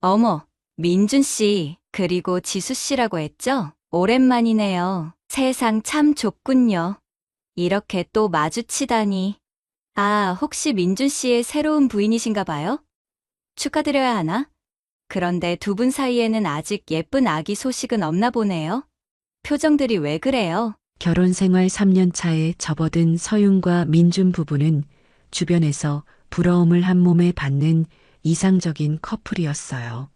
어머, 민준 씨, 그리고 지수 씨라고 했죠? 오랜만이네요. 세상 참 좁군요. 이렇게 또 마주치다니. 아, 혹시 민준 씨의 새로운 부인이신가 봐요? 축하드려야 하나? 그런데 두 분 사이에는 아직 예쁜 아기 소식은 없나 보네요. 표정들이 왜 그래요? 결혼 생활 3년 차에 접어든 서윤과 민준 부부는 주변에서 부러움을 한 몸에 받는 이상적인 커플이었어요.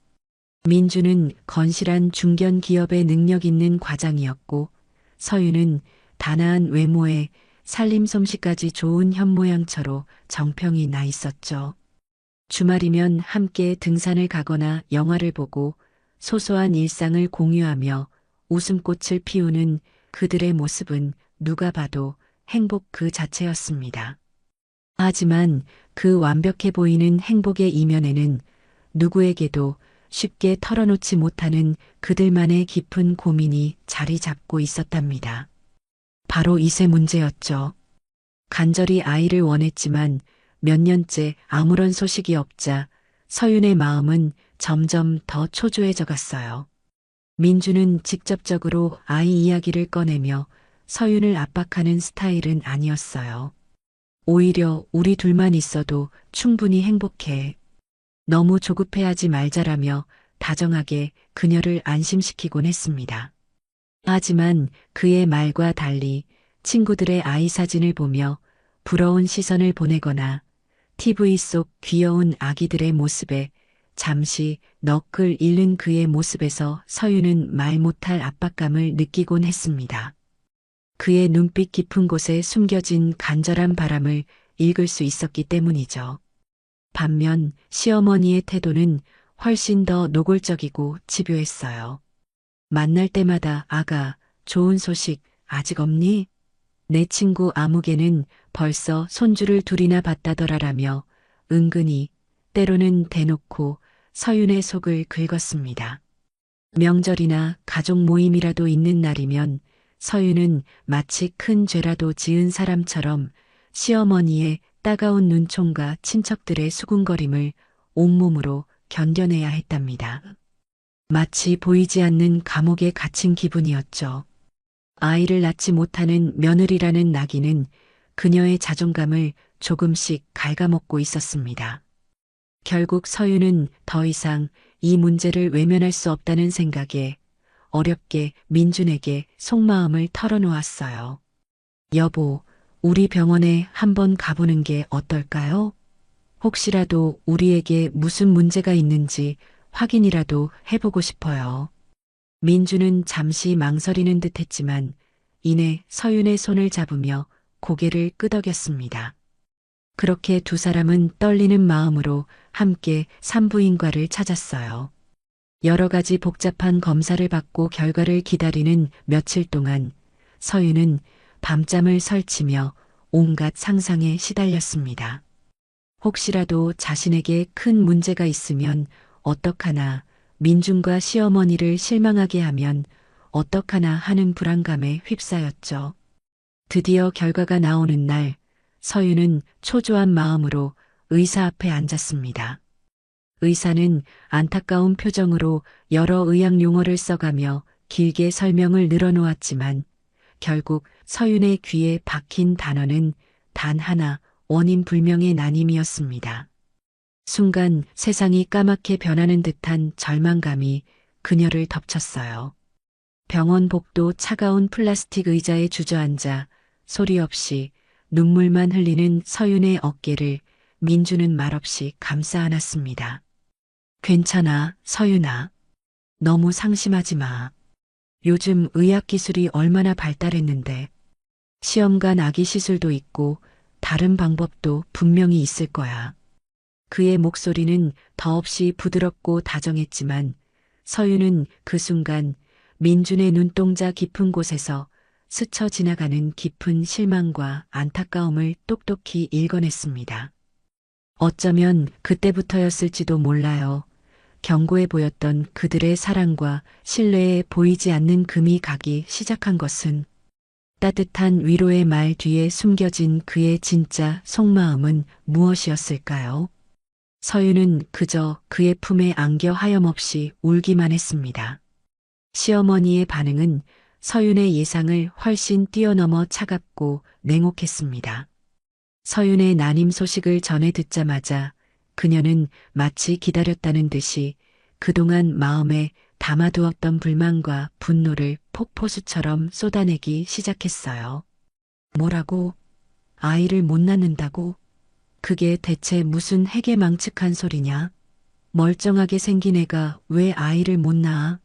민준은 건실한 중견 기업의 능력 있는 과장이었고, 서윤은 단아한 외모에 살림 솜씨까지 좋은 현모양처로 정평이 나 있었죠. 주말이면 함께 등산을 가거나 영화를 보고 소소한 일상을 공유하며 웃음꽃을 피우는 그들의 모습은 누가 봐도 행복 그 자체였습니다. 하지만 그 완벽해 보이는 행복의 이면에는 누구에게도 쉽게 털어놓지 못하는 그들만의 깊은 고민이 자리 잡고 있었답니다. 바로 이세 문제였죠. 간절히 아이를 원했지만 몇 년째 아무런 소식이 없자 서윤의 마음은 점점 더 초조해져 갔어요. 민주는 직접적으로 아이 이야기를 꺼내며 서윤을 압박하는 스타일은 아니었어요. 오히려 우리 둘만 있어도 충분히 행복해. 너무 조급해하지 말자라며 다정하게 그녀를 안심시키곤 했습니다. 하지만 그의 말과 달리 친구들의 아이 사진을 보며 부러운 시선을 보내거나 TV 속 귀여운 아기들의 모습에 잠시 넋을 잃는 그의 모습에서 서유는 말 못할 압박감을 느끼곤 했습니다. 그의 눈빛 깊은 곳에 숨겨진 간절한 바람을 읽을 수 있었기 때문이죠. 반면 시어머니의 태도는 훨씬 더 노골적이고 집요했어요. 만날 때마다 아가, 좋은 소식 아직 없니? 내 친구 아무개는 벌써 손주를 둘이나 봤다더라라며 은근히 때로는 대놓고 서윤의 속을 긁었습니다. 명절이나 가족 모임이라도 있는 날이면 서윤은 마치 큰 죄라도 지은 사람처럼 시어머니의 따가운 눈총과 친척들의 수군거림을 온몸으로 견뎌내야 했답니다. 마치 보이지 않는 감옥에 갇힌 기분이었죠. 아이를 낳지 못하는 며느리라는 낙인은 그녀의 자존감을 조금씩 갉아먹고 있었습니다. 결국 서윤은 더 이상 이 문제를 외면할 수 없다는 생각에 어렵게 민준에게 속마음을 털어놓았어요. 여보, 우리 병원에 한번 가보는 게 어떨까요? 혹시라도 우리에게 무슨 문제가 있는지 확인이라도 해보고 싶어요. 민주는 잠시 망설이는 듯 했지만 이내 서윤의 손을 잡으며 고개를 끄덕였습니다. 그렇게 두 사람은 떨리는 마음으로 함께 산부인과를 찾았어요. 여러 가지 복잡한 검사를 받고 결과를 기다리는 며칠 동안 서윤은 밤잠을 설치며 온갖 상상에 시달렸습니다. 혹시라도 자신에게 큰 문제가 있으면 어떡하나, 민준과 시어머니를 실망하게 하면 어떡하나 하는 불안감에 휩싸였죠. 드디어 결과가 나오는 날, 서윤은 초조한 마음으로 의사 앞에 앉았습니다. 의사는 안타까운 표정으로 여러 의학 용어를 써가며 길게 설명을 늘어놓았지만 결국 서윤의 귀에 박힌 단어는 단 하나, 원인 불명의 난임이었습니다. 순간 세상이 까맣게 변하는 듯한 절망감이 그녀를 덮쳤어요. 병원 복도 차가운 플라스틱 의자에 주저앉아 소리 없이 눈물만 흘리는 서윤의 어깨를 민주는 말없이 감싸 안았습니다. 괜찮아, 서윤아. 너무 상심하지 마. 요즘 의학 기술이 얼마나 발달했는데 시험관 아기 시술도 있고 다른 방법도 분명히 있을 거야. 그의 목소리는 더없이 부드럽고 다정했지만 서윤은 그 순간 민준의 눈동자 깊은 곳에서 스쳐 지나가는 깊은 실망과 안타까움을 똑똑히 읽어냈습니다. 어쩌면 그때부터였을지도 몰라요. 견고해 보였던 그들의 사랑과 신뢰에 보이지 않는 금이 가기 시작한 것은 따뜻한 위로의 말 뒤에 숨겨진 그의 진짜 속마음은 무엇이었을까요? 서윤은 그저 그의 품에 안겨 하염없이 울기만 했습니다. 시어머니의 반응은 서윤의 예상을 훨씬 뛰어넘어 차갑고 냉혹했습니다. 서윤의 난임 소식을 전해 듣자마자 그녀는 마치 기다렸다는 듯이 그동안 마음에 담아두었던 불만과 분노를 폭포수처럼 쏟아내기 시작했어요. 뭐라고? 아이를 못 낳는다고? 그게 대체 무슨 해괴망측한 소리냐? 멀쩡하게 생긴 애가 왜 아이를 못 낳아?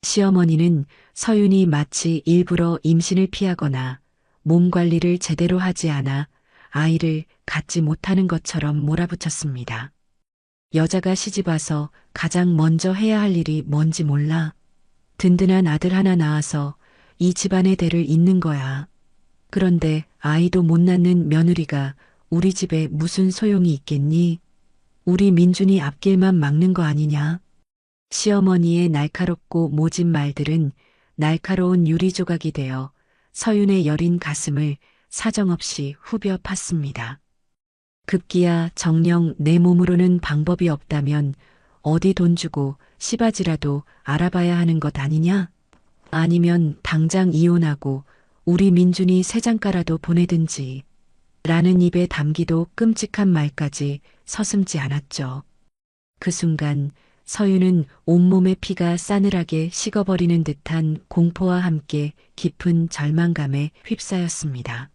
시어머니는 서윤이 마치 일부러 임신을 피하거나 몸 관리를 제대로 하지 않아 아이를 갖지 못하는 것처럼 몰아붙였습니다. 여자가 시집와서 가장 먼저 해야 할 일이 뭔지 몰라. 든든한 아들 하나 낳아서 이 집안의 대를 잇는 거야. 그런데 아이도 못 낳는 며느리가 우리 집에 무슨 소용이 있겠니? 우리 민준이 앞길만 막는 거 아니냐? 시어머니의 날카롭고 모진 말들은 날카로운 유리 조각이 되어 서윤의 여린 가슴을 사정없이 후벼 팠습니다. 급기야 정녕 내 몸으로는 방법이 없다면 어디 돈 주고 시바지라도 알아봐야 하는 것 아니냐? 아니면 당장 이혼하고 우리 민준이 새 장가라도 보내든지 라는 입에 담기도 끔찍한 말까지 서슴지 않았죠. 그 순간 서윤은 온몸의 피가 싸늘하게 식어버리는 듯한 공포와 함께 깊은 절망감에 휩싸였습니다.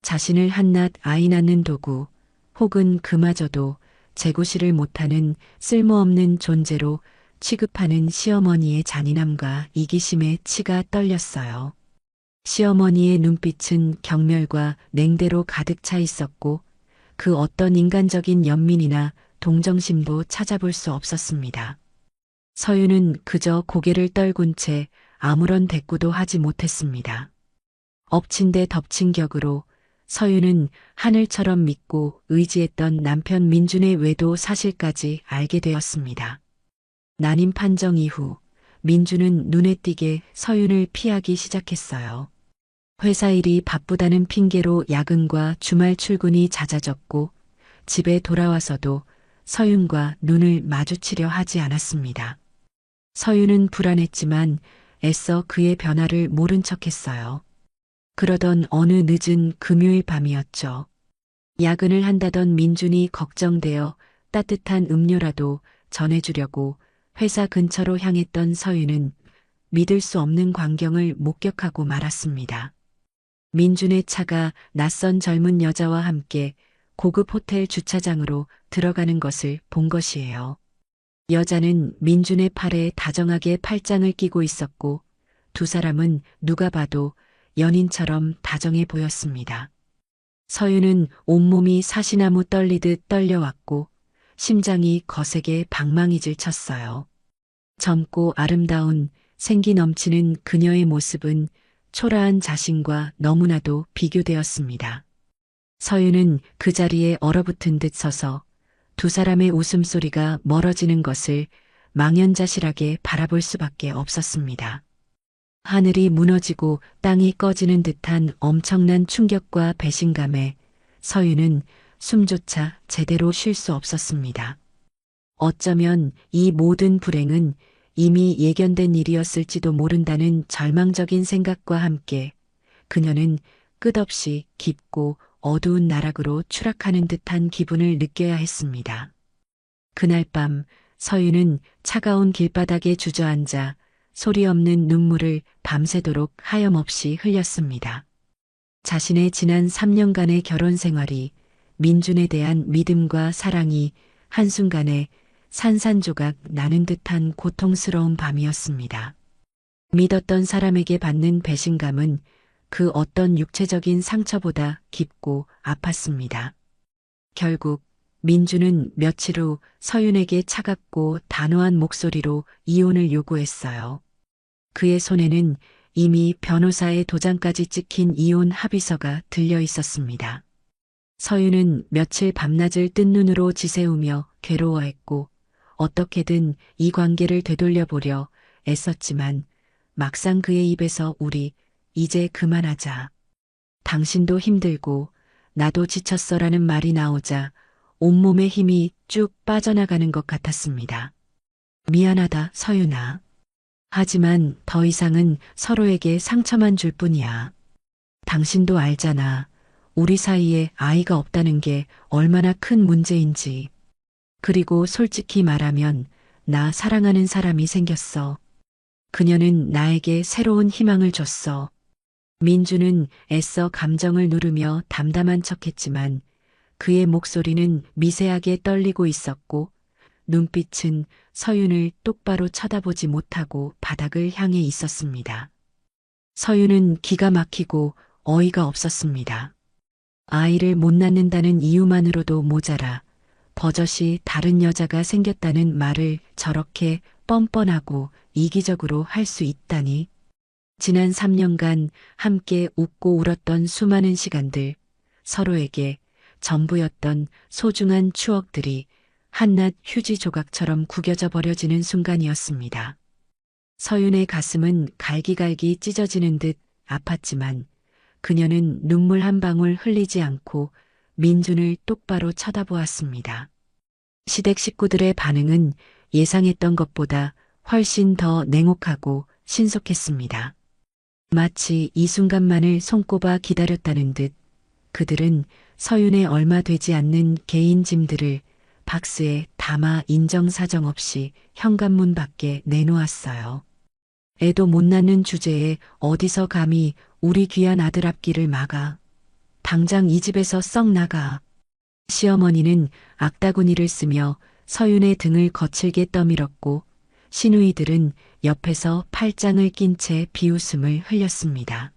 자신을 한낱 아이 낳는 도구 혹은 그마저도 재구실을 못하는 쓸모없는 존재로 취급하는 시어머니의 잔인함과 이기심에 치가 떨렸어요. 시어머니의 눈빛은 경멸과 냉대로 가득 차 있었고 그 어떤 인간적인 연민이나 동정심도 찾아볼 수 없었습니다. 서윤은 그저 고개를 떨군 채 아무런 대꾸도 하지 못했습니다. 엎친 데 덮친 격으로 서윤은 하늘처럼 믿고 의지했던 남편 민준의 외도 사실까지 알게 되었습니다. 난임 판정 이후 민준은 눈에 띄게 서윤을 피하기 시작했어요. 회사 일이 바쁘다는 핑계로 야근과 주말 출근이 잦아졌고 집에 돌아와서도 서윤과 눈을 마주치려 하지 않았습니다. 서윤은 불안했지만 애써 그의 변화를 모른 척했어요. 그러던 어느 늦은 금요일 밤이었죠. 야근을 한다던 민준이 걱정되어 따뜻한 음료라도 전해주려고 회사 근처로 향했던 서윤은 믿을 수 없는 광경을 목격하고 말았습니다. 민준의 차가 낯선 젊은 여자와 함께 고급 호텔 주차장으로 들어가는 것을 본 것이에요. 여자는 민준의 팔에 다정하게 팔짱을 끼고 있었고 두 사람은 누가 봐도 연인처럼 다정해 보였습니다. 서윤은 온몸이 사시나무 떨리듯 떨려왔고 심장이 거세게 방망이질 쳤어요. 젊고 아름다운 생기 넘치는 그녀의 모습은 초라한 자신과 너무나도 비교되었습니다. 서윤은 그 자리에 얼어붙은 듯 서서 두 사람의 웃음소리가 멀어지는 것을 망연자실하게 바라볼 수밖에 없었습니다. 하늘이 무너지고 땅이 꺼지는 듯한 엄청난 충격과 배신감에 서윤은 숨조차 제대로 쉴 수 없었습니다. 어쩌면 이 모든 불행은 이미 예견된 일이었을지도 모른다는 절망적인 생각과 함께 그녀는 끝없이 깊고 어두운 나락으로 추락하는 듯한 기분을 느껴야 했습니다. 그날 밤 서윤은 차가운 길바닥에 주저앉아 소리 없는 눈물을 밤새도록 하염없이 흘렸습니다. 자신의 지난 3년간의 결혼 생활이 민준에 대한 믿음과 사랑이 한순간에 산산조각 나는 듯한 고통스러운 밤이었습니다. 믿었던 사람에게 받는 배신감은 그 어떤 육체적인 상처보다 깊고 아팠습니다. 결국 민준은 며칠 후 서윤에게 차갑고 단호한 목소리로 이혼을 요구했어요. 그의 손에는 이미 변호사의 도장까지 찍힌 이혼 합의서가 들려 있었습니다. 서윤은 며칠 밤낮을 뜬 눈으로 지새우며 괴로워했고 어떻게든 이 관계를 되돌려보려 애썼지만 막상 그의 입에서 우리 이제 그만하자. 당신도 힘들고 나도 지쳤어라는 말이 나오자 온몸의 힘이 쭉 빠져나가는 것 같았습니다. 미안하다, 서윤아. 하지만 더 이상은 서로에게 상처만 줄 뿐이야. 당신도 알잖아. 우리 사이에 아이가 없다는 게 얼마나 큰 문제인지. 그리고 솔직히 말하면 나 사랑하는 사람이 생겼어. 그녀는 나에게 새로운 희망을 줬어. 민주는 애써 감정을 누르며 담담한 척했지만 그의 목소리는 미세하게 떨리고 있었고 눈빛은 서윤을 똑바로 쳐다보지 못하고 바닥을 향해 있었습니다. 서윤은 기가 막히고 어이가 없었습니다. 아이를 못 낳는다는 이유만으로도 모자라 버젓이 다른 여자가 생겼다는 말을 저렇게 뻔뻔하고 이기적으로 할 수 있다니. 지난 3년간 함께 웃고 울었던 수많은 시간들, 서로에게 전부였던 소중한 추억들이 한낱 휴지 조각처럼 구겨져 버려지는 순간이었습니다. 서윤의 가슴은 갈기갈기 찢어지는 듯 아팠지만 그녀는 눈물 한 방울 흘리지 않고 민준을 똑바로 쳐다보았습니다. 시댁 식구들의 반응은 예상했던 것보다 훨씬 더 냉혹하고 신속했습니다. 마치 이 순간만을 손꼽아 기다렸다는 듯 그들은 서윤의 얼마 되지 않는 개인 짐들을 박스에 담아 인정사정 없이 현관문 밖에 내놓았어요. 애도 못 낳는 주제에 어디서 감히 우리 귀한 아들 앞길을 막아. 당장 이 집에서 썩 나가. 시어머니는 악다구니를 쓰며 서윤의 등을 거칠게 떠밀었고 시누이들은 옆에서 팔짱을 낀 채 비웃음을 흘렸습니다.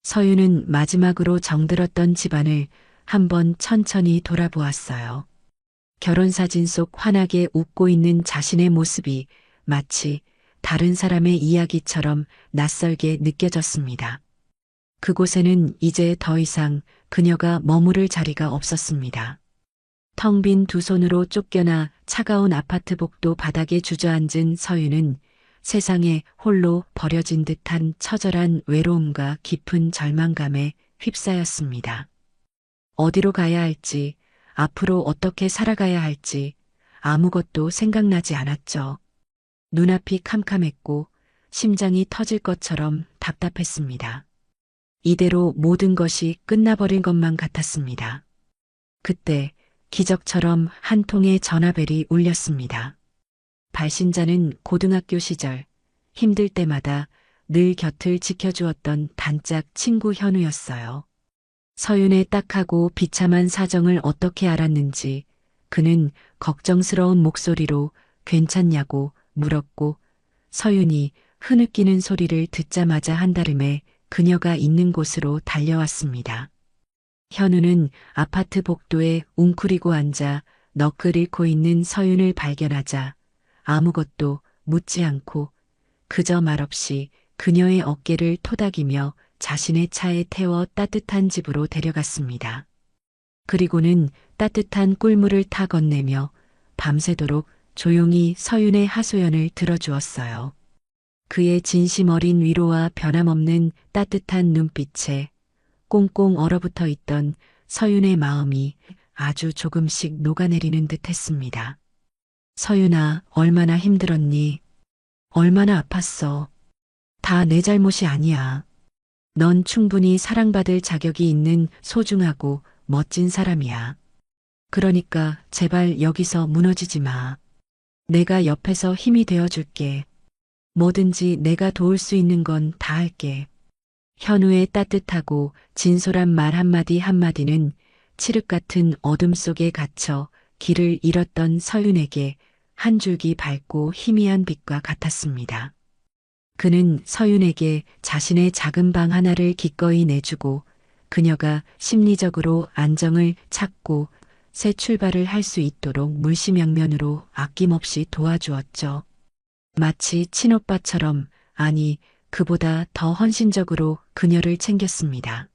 서윤은 마지막으로 정들었던 집안을 한번 천천히 돌아보았어요. 결혼사진 속 환하게 웃고 있는 자신의 모습이 마치 다른 사람의 이야기처럼 낯설게 느껴졌습니다. 그곳에는 이제 더 이상 그녀가 머무를 자리가 없었습니다. 텅 빈 두 손으로 쫓겨나 차가운 아파트 복도 바닥에 주저앉은 서윤은 세상에 홀로 버려진 듯한 처절한 외로움과 깊은 절망감에 휩싸였습니다. 어디로 가야 할지, 앞으로 어떻게 살아가야 할지 아무것도 생각나지 않았죠. 눈앞이 캄캄했고 심장이 터질 것처럼 답답했습니다. 이대로 모든 것이 끝나버린 것만 같았습니다. 그때 기적처럼 한 통의 전화벨이 울렸습니다. 발신자는 고등학교 시절 힘들 때마다 늘 곁을 지켜주었던 단짝 친구 현우였어요. 서윤의 딱하고 비참한 사정을 어떻게 알았는지 그는 걱정스러운 목소리로 괜찮냐고 물었고 서윤이 흐느끼는 소리를 듣자마자 한달음에 그녀가 있는 곳으로 달려왔습니다. 현우는 아파트 복도에 웅크리고 앉아 너클 잃고 있는 서윤을 발견하자 아무것도 묻지 않고 그저 말없이 그녀의 어깨를 토닥이며 자신의 차에 태워 따뜻한 집으로 데려갔습니다. 그리고는 따뜻한 꿀물을 타 건네며 밤새도록 조용히 서윤의 하소연을 들어주었어요. 그의 진심 어린 위로와 변함없는 따뜻한 눈빛에 꽁꽁 얼어붙어 있던 서윤의 마음이 아주 조금씩 녹아내리는 듯 했습니다. 서윤아, 얼마나 힘들었니? 얼마나 아팠어? 다 내 잘못이 아니야. 넌 충분히 사랑받을 자격이 있는 소중하고 멋진 사람이야. 그러니까 제발 여기서 무너지지 마. 내가 옆에서 힘이 되어줄게. 뭐든지 내가 도울 수 있는 건 다 할게. 현우의 따뜻하고 진솔한 말 한마디 한마디는 칠흑 같은 어둠 속에 갇혀 길을 잃었던 서윤에게 한 줄기 밝고 희미한 빛과 같았습니다. 그는 서윤에게 자신의 작은 방 하나를 기꺼이 내주고 그녀가 심리적으로 안정을 찾고 새 출발을 할 수 있도록 물심양면으로 아낌없이 도와주었죠. 마치 친오빠처럼, 아니 그보다 더 헌신적으로 그녀를 챙겼습니다.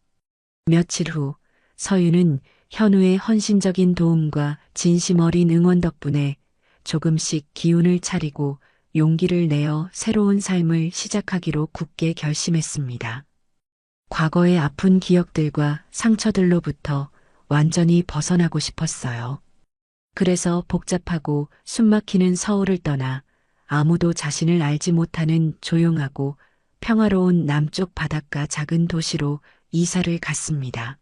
며칠 후 서윤은 현우의 헌신적인 도움과 진심 어린 응원 덕분에 조금씩 기운을 차리고 용기를 내어 새로운 삶을 시작하기로 굳게 결심했습니다. 과거의 아픈 기억들과 상처들로부터 완전히 벗어나고 싶었어요. 그래서 복잡하고 숨막히는 서울을 떠나 아무도 자신을 알지 못하는 조용하고 평화로운 남쪽 바닷가 작은 도시로 이사를 갔습니다.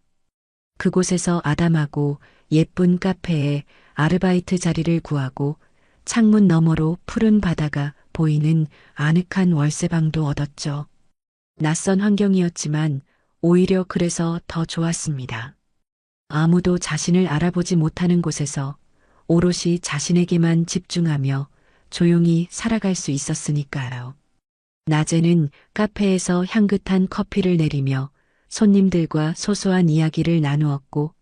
그곳에서 아담하고 예쁜 카페에 아르바이트 자리를 구하고 창문 너머로 푸른 바다가 보이는 아늑한 월세방도 얻었죠. 낯선 환경이었지만 오히려 그래서 더 좋았습니다. 아무도 자신을 알아보지 못하는 곳에서 오롯이 자신에게만 집중하며 조용히 살아갈 수 있었으니까요. 낮에는 카페에서 향긋한 커피를 내리며 손님들과 소소한 이야기를 나누었고,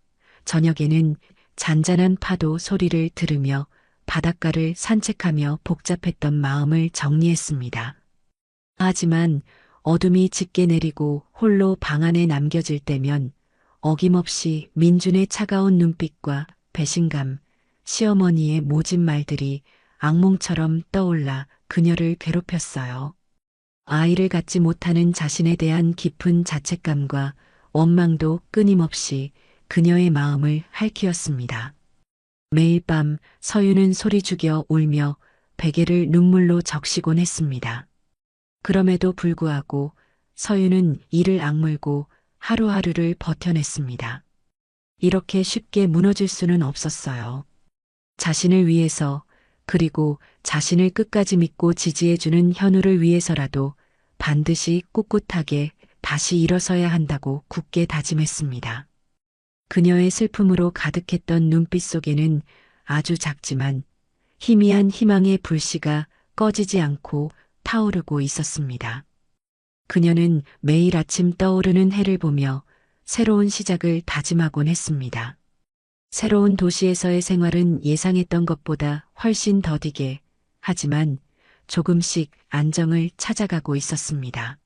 저녁에는 잔잔한 파도 소리를 들으며 바닷가를 산책하며 복잡했던 마음을 정리했습니다. 하지만 어둠이 짙게 내리고 홀로 방 안에 남겨질 때면 어김없이 민준의 차가운 눈빛과 배신감, 시어머니의 모진 말들이 악몽처럼 떠올라 그녀를 괴롭혔어요. 아이를 갖지 못하는 자신에 대한 깊은 자책감과 원망도 끊임없이 그녀의 마음을 핥히었습니다. 매일 밤 서유는 소리 죽여 울며 베개를 눈물로 적시곤 했습니다. 그럼에도 불구하고 서유는 이를 악물고 하루하루를 버텨냈습니다. 이렇게 쉽게 무너질 수는 없었어요. 자신을 위해서, 그리고 자신을 끝까지 믿고 지지해주는 현우를 위해서라도 반드시 꿋꿋하게 다시 일어서야 한다고 굳게 다짐했습니다. 그녀의 슬픔으로 가득했던 눈빛 속에는 아주 작지만 희미한 희망의 불씨가 꺼지지 않고 타오르고 있었습니다. 그녀는 매일 아침 떠오르는 해를 보며 새로운 시작을 다짐하곤 했습니다. 새로운 도시에서의 생활은 예상했던 것보다 훨씬 더디게, 하지만 조금씩 안정을 찾아가고 있었습니다.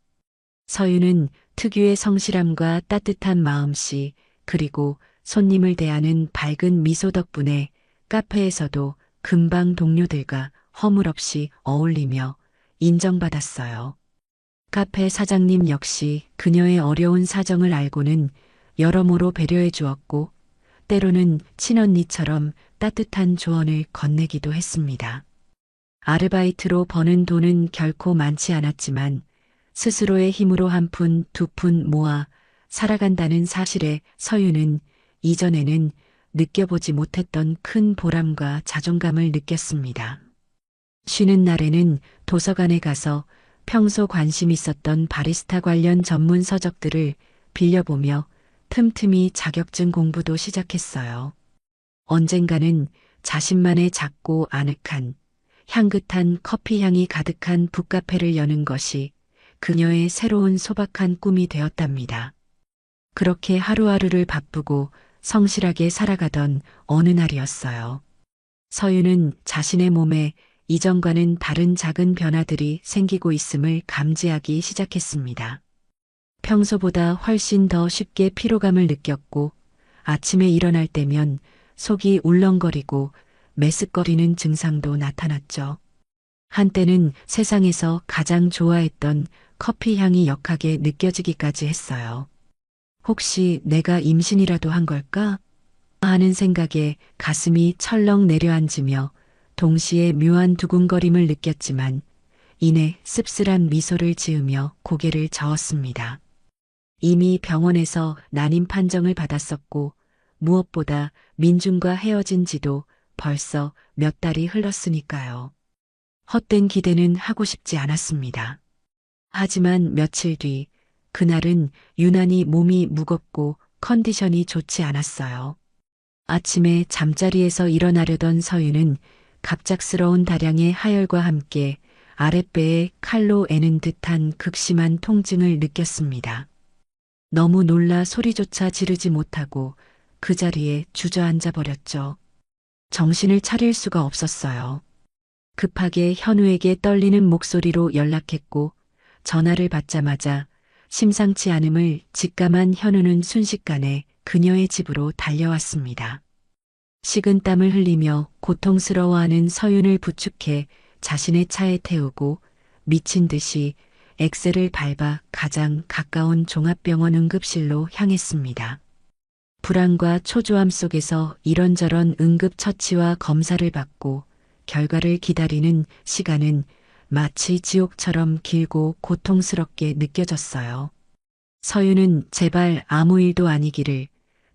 서유는 특유의 성실함과 따뜻한 마음씨, 그리고 손님을 대하는 밝은 미소 덕분에 카페에서도 금방 동료들과 허물없이 어울리며 인정받았어요. 카페 사장님 역시 그녀의 어려운 사정을 알고는 여러모로 배려해 주었고, 때로는 친언니처럼 따뜻한 조언을 건네기도 했습니다. 아르바이트로 버는 돈은 결코 많지 않았지만 스스로의 힘으로 한 푼, 두 푼 모아 살아간다는 사실에 서유는 이전에는 느껴보지 못했던 큰 보람과 자존감을 느꼈습니다. 쉬는 날에는 도서관에 가서 평소 관심 있었던 바리스타 관련 전문 서적들을 빌려보며 틈틈이 자격증 공부도 시작했어요. 언젠가는 자신만의 작고 아늑한 향긋한 커피 향이 가득한 북카페를 여는 것이 그녀의 새로운 소박한 꿈이 되었답니다. 그렇게 하루하루를 바쁘고 성실하게 살아가던 어느 날이었어요. 서유는 자신의 몸에 이전과는 다른 작은 변화들이 생기고 있음을 감지하기 시작했습니다. 평소보다 훨씬 더 쉽게 피로감을 느꼈고, 아침에 일어날 때면 속이 울렁거리고 메스꺼리는 증상도 나타났죠. 한때는 세상에서 가장 좋아했던 커피 향이 역하게 느껴지기까지 했어요. 혹시 내가 임신이라도 한 걸까? 하는 생각에 가슴이 철렁 내려앉으며 동시에 묘한 두근거림을 느꼈지만 이내 씁쓸한 미소를 지으며 고개를 저었습니다. 이미 병원에서 난임 판정을 받았었고 무엇보다 민준과 헤어진 지도 벌써 몇 달이 흘렀으니까요. 헛된 기대는 하고 싶지 않았습니다. 하지만 며칠 뒤 그날은 유난히 몸이 무겁고 컨디션이 좋지 않았어요. 아침에 잠자리에서 일어나려던 서유는 갑작스러운 다량의 하열과 함께 아랫배에 칼로 애는 듯한 극심한 통증을 느꼈습니다. 너무 놀라 소리조차 지르지 못하고 그 자리에 주저앉아 버렸죠. 정신을 차릴 수가 없었어요. 급하게 현우에게 떨리는 목소리로 연락했고 전화를 받자마자 심상치 않음을 직감한 현우는 순식간에 그녀의 집으로 달려왔습니다. 식은땀을 흘리며 고통스러워하는 서윤을 부축해 자신의 차에 태우고 미친 듯이 엑셀을 밟아 가장 가까운 종합병원 응급실로 향했습니다. 불안과 초조함 속에서 이런저런 응급처치와 검사를 받고 결과를 기다리는 시간은 마치 지옥처럼 길고 고통스럽게 느껴졌어요. 서유는 제발 아무 일도 아니기를,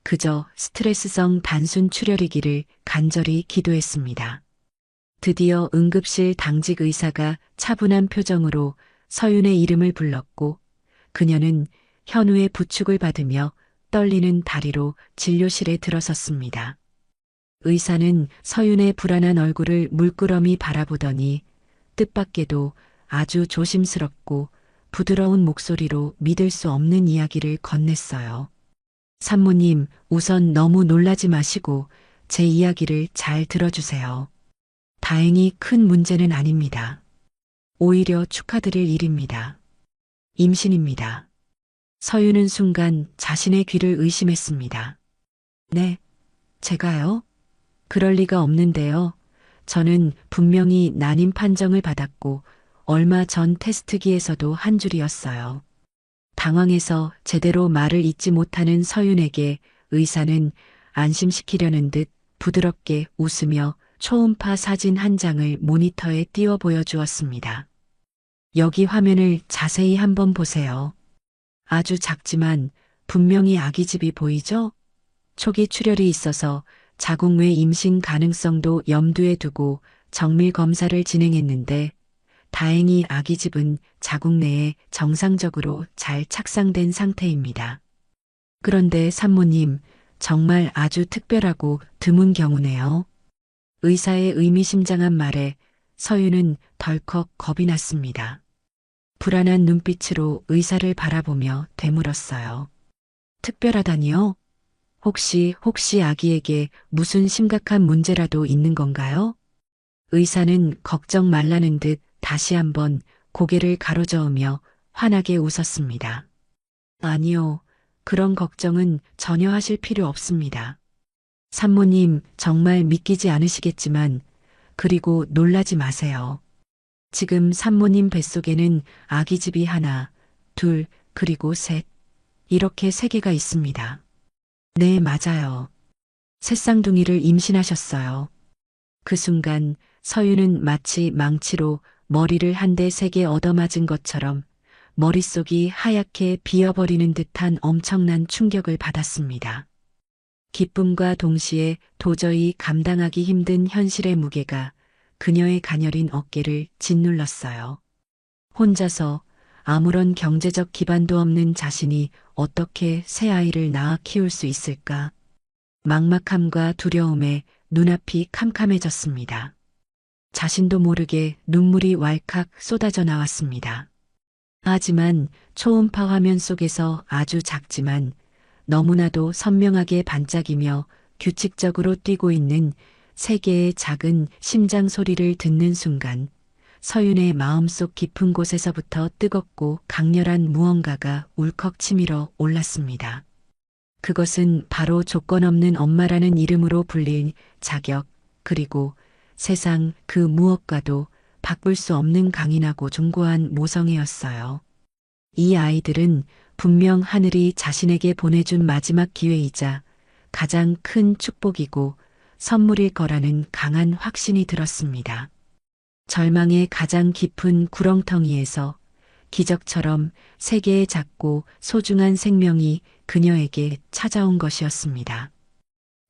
그저 스트레스성 단순 출혈이기를 간절히 기도했습니다. 드디어 응급실 당직 의사가 차분한 표정으로 서윤의 이름을 불렀고 그녀는 현우의 부축을 받으며 떨리는 다리로 진료실에 들어섰습니다. 의사는 서윤의 불안한 얼굴을 물끄러미 바라보더니 뜻밖에도 아주 조심스럽고 부드러운 목소리로 믿을 수 없는 이야기를 건넸어요. 산모님, 우선 너무 놀라지 마시고 제 이야기를 잘 들어주세요. 다행히 큰 문제는 아닙니다. 오히려 축하드릴 일입니다. 임신입니다. 서유는 순간 자신의 귀를 의심했습니다. 네, 제가요? 그럴 리가 없는데요. 저는 분명히 난임 판정을 받았고 얼마 전 테스트기에서도 한 줄이었어요. 당황해서 제대로 말을 잇지 못하는 서윤에게 의사는 안심시키려는 듯 부드럽게 웃으며 초음파 사진 한 장을 모니터에 띄워 보여주었습니다. 여기 화면을 자세히 한번 보세요. 아주 작지만 분명히 아기집이 보이죠? 초기 출혈이 있어서 자궁 외 임신 가능성도 염두에 두고 정밀 검사를 진행했는데 다행히 아기집은 자궁 내에 정상적으로 잘 착상된 상태입니다. 그런데 산모님, 정말 아주 특별하고 드문 경우네요. 의사의 의미심장한 말에 서유는 덜컥 겁이 났습니다. 불안한 눈빛으로 의사를 바라보며 되물었어요. 특별하다니요? 혹시 아기에게 무슨 심각한 문제라도 있는 건가요? 의사는 걱정 말라는 듯 다시 한번 고개를 가로저으며 환하게 웃었습니다. 아니요, 그런 걱정은 전혀 하실 필요 없습니다. 산모님, 정말 믿기지 않으시겠지만, 그리고 놀라지 마세요. 지금 산모님 뱃속에는 아기집이 하나, 둘, 그리고 셋, 이렇게 세 개가 있습니다. 네, 맞아요. 새쌍둥이를 임신하셨어요. 그 순간 서유는 마치 망치로 머리를 한 대 세게 얻어맞은 것처럼 머릿속이 하얗게 비어버리는 듯한 엄청난 충격을 받았습니다. 기쁨과 동시에 도저히 감당하기 힘든 현실의 무게가 그녀의 가녀린 어깨를 짓눌렀어요. 혼자서 아무런 경제적 기반도 없는 자신이 어떻게 새 아이를 낳아 키울 수 있을까? 막막함과 두려움에 눈앞이 캄캄해졌습니다. 자신도 모르게 눈물이 왈칵 쏟아져 나왔습니다. 하지만 초음파 화면 속에서 아주 작지만 너무나도 선명하게 반짝이며 규칙적으로 뛰고 있는 세 개의 작은 심장 소리를 듣는 순간 서윤의 마음속 깊은 곳에서부터 뜨겁고 강렬한 무언가가 울컥 치밀어 올랐습니다. 그것은 바로 조건 없는 엄마라는 이름으로 불릴 자격, 그리고 세상 그 무엇과도 바꿀 수 없는 강인하고 견고한 모성애였어요. 이 아이들은 분명 하늘이 자신에게 보내준 마지막 기회이자 가장 큰 축복이고 선물일 거라는 강한 확신이 들었습니다. 절망의 가장 깊은 구렁텅이에서 기적처럼 세 개의 작고 소중한 생명이 그녀에게 찾아온 것이었습니다.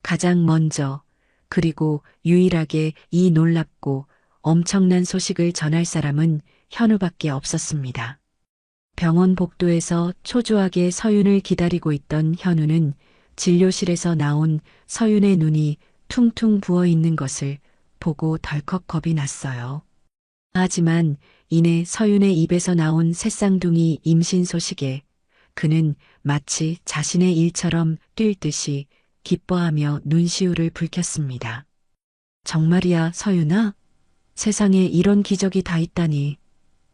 가장 먼저 그리고 유일하게 이 놀랍고 엄청난 소식을 전할 사람은 현우밖에 없었습니다. 병원 복도에서 초조하게 서윤을 기다리고 있던 현우는 진료실에서 나온 서윤의 눈이 퉁퉁 부어 있는 것을 보고 덜컥 겁이 났어요. 하지만 이내 서윤의 입에서 나온 새쌍둥이 임신 소식에 그는 마치 자신의 일처럼 뛸 듯이 기뻐하며 눈시울을 붉혔습니다. 정말이야, 서윤아? 세상에 이런 기적이 다 있다니.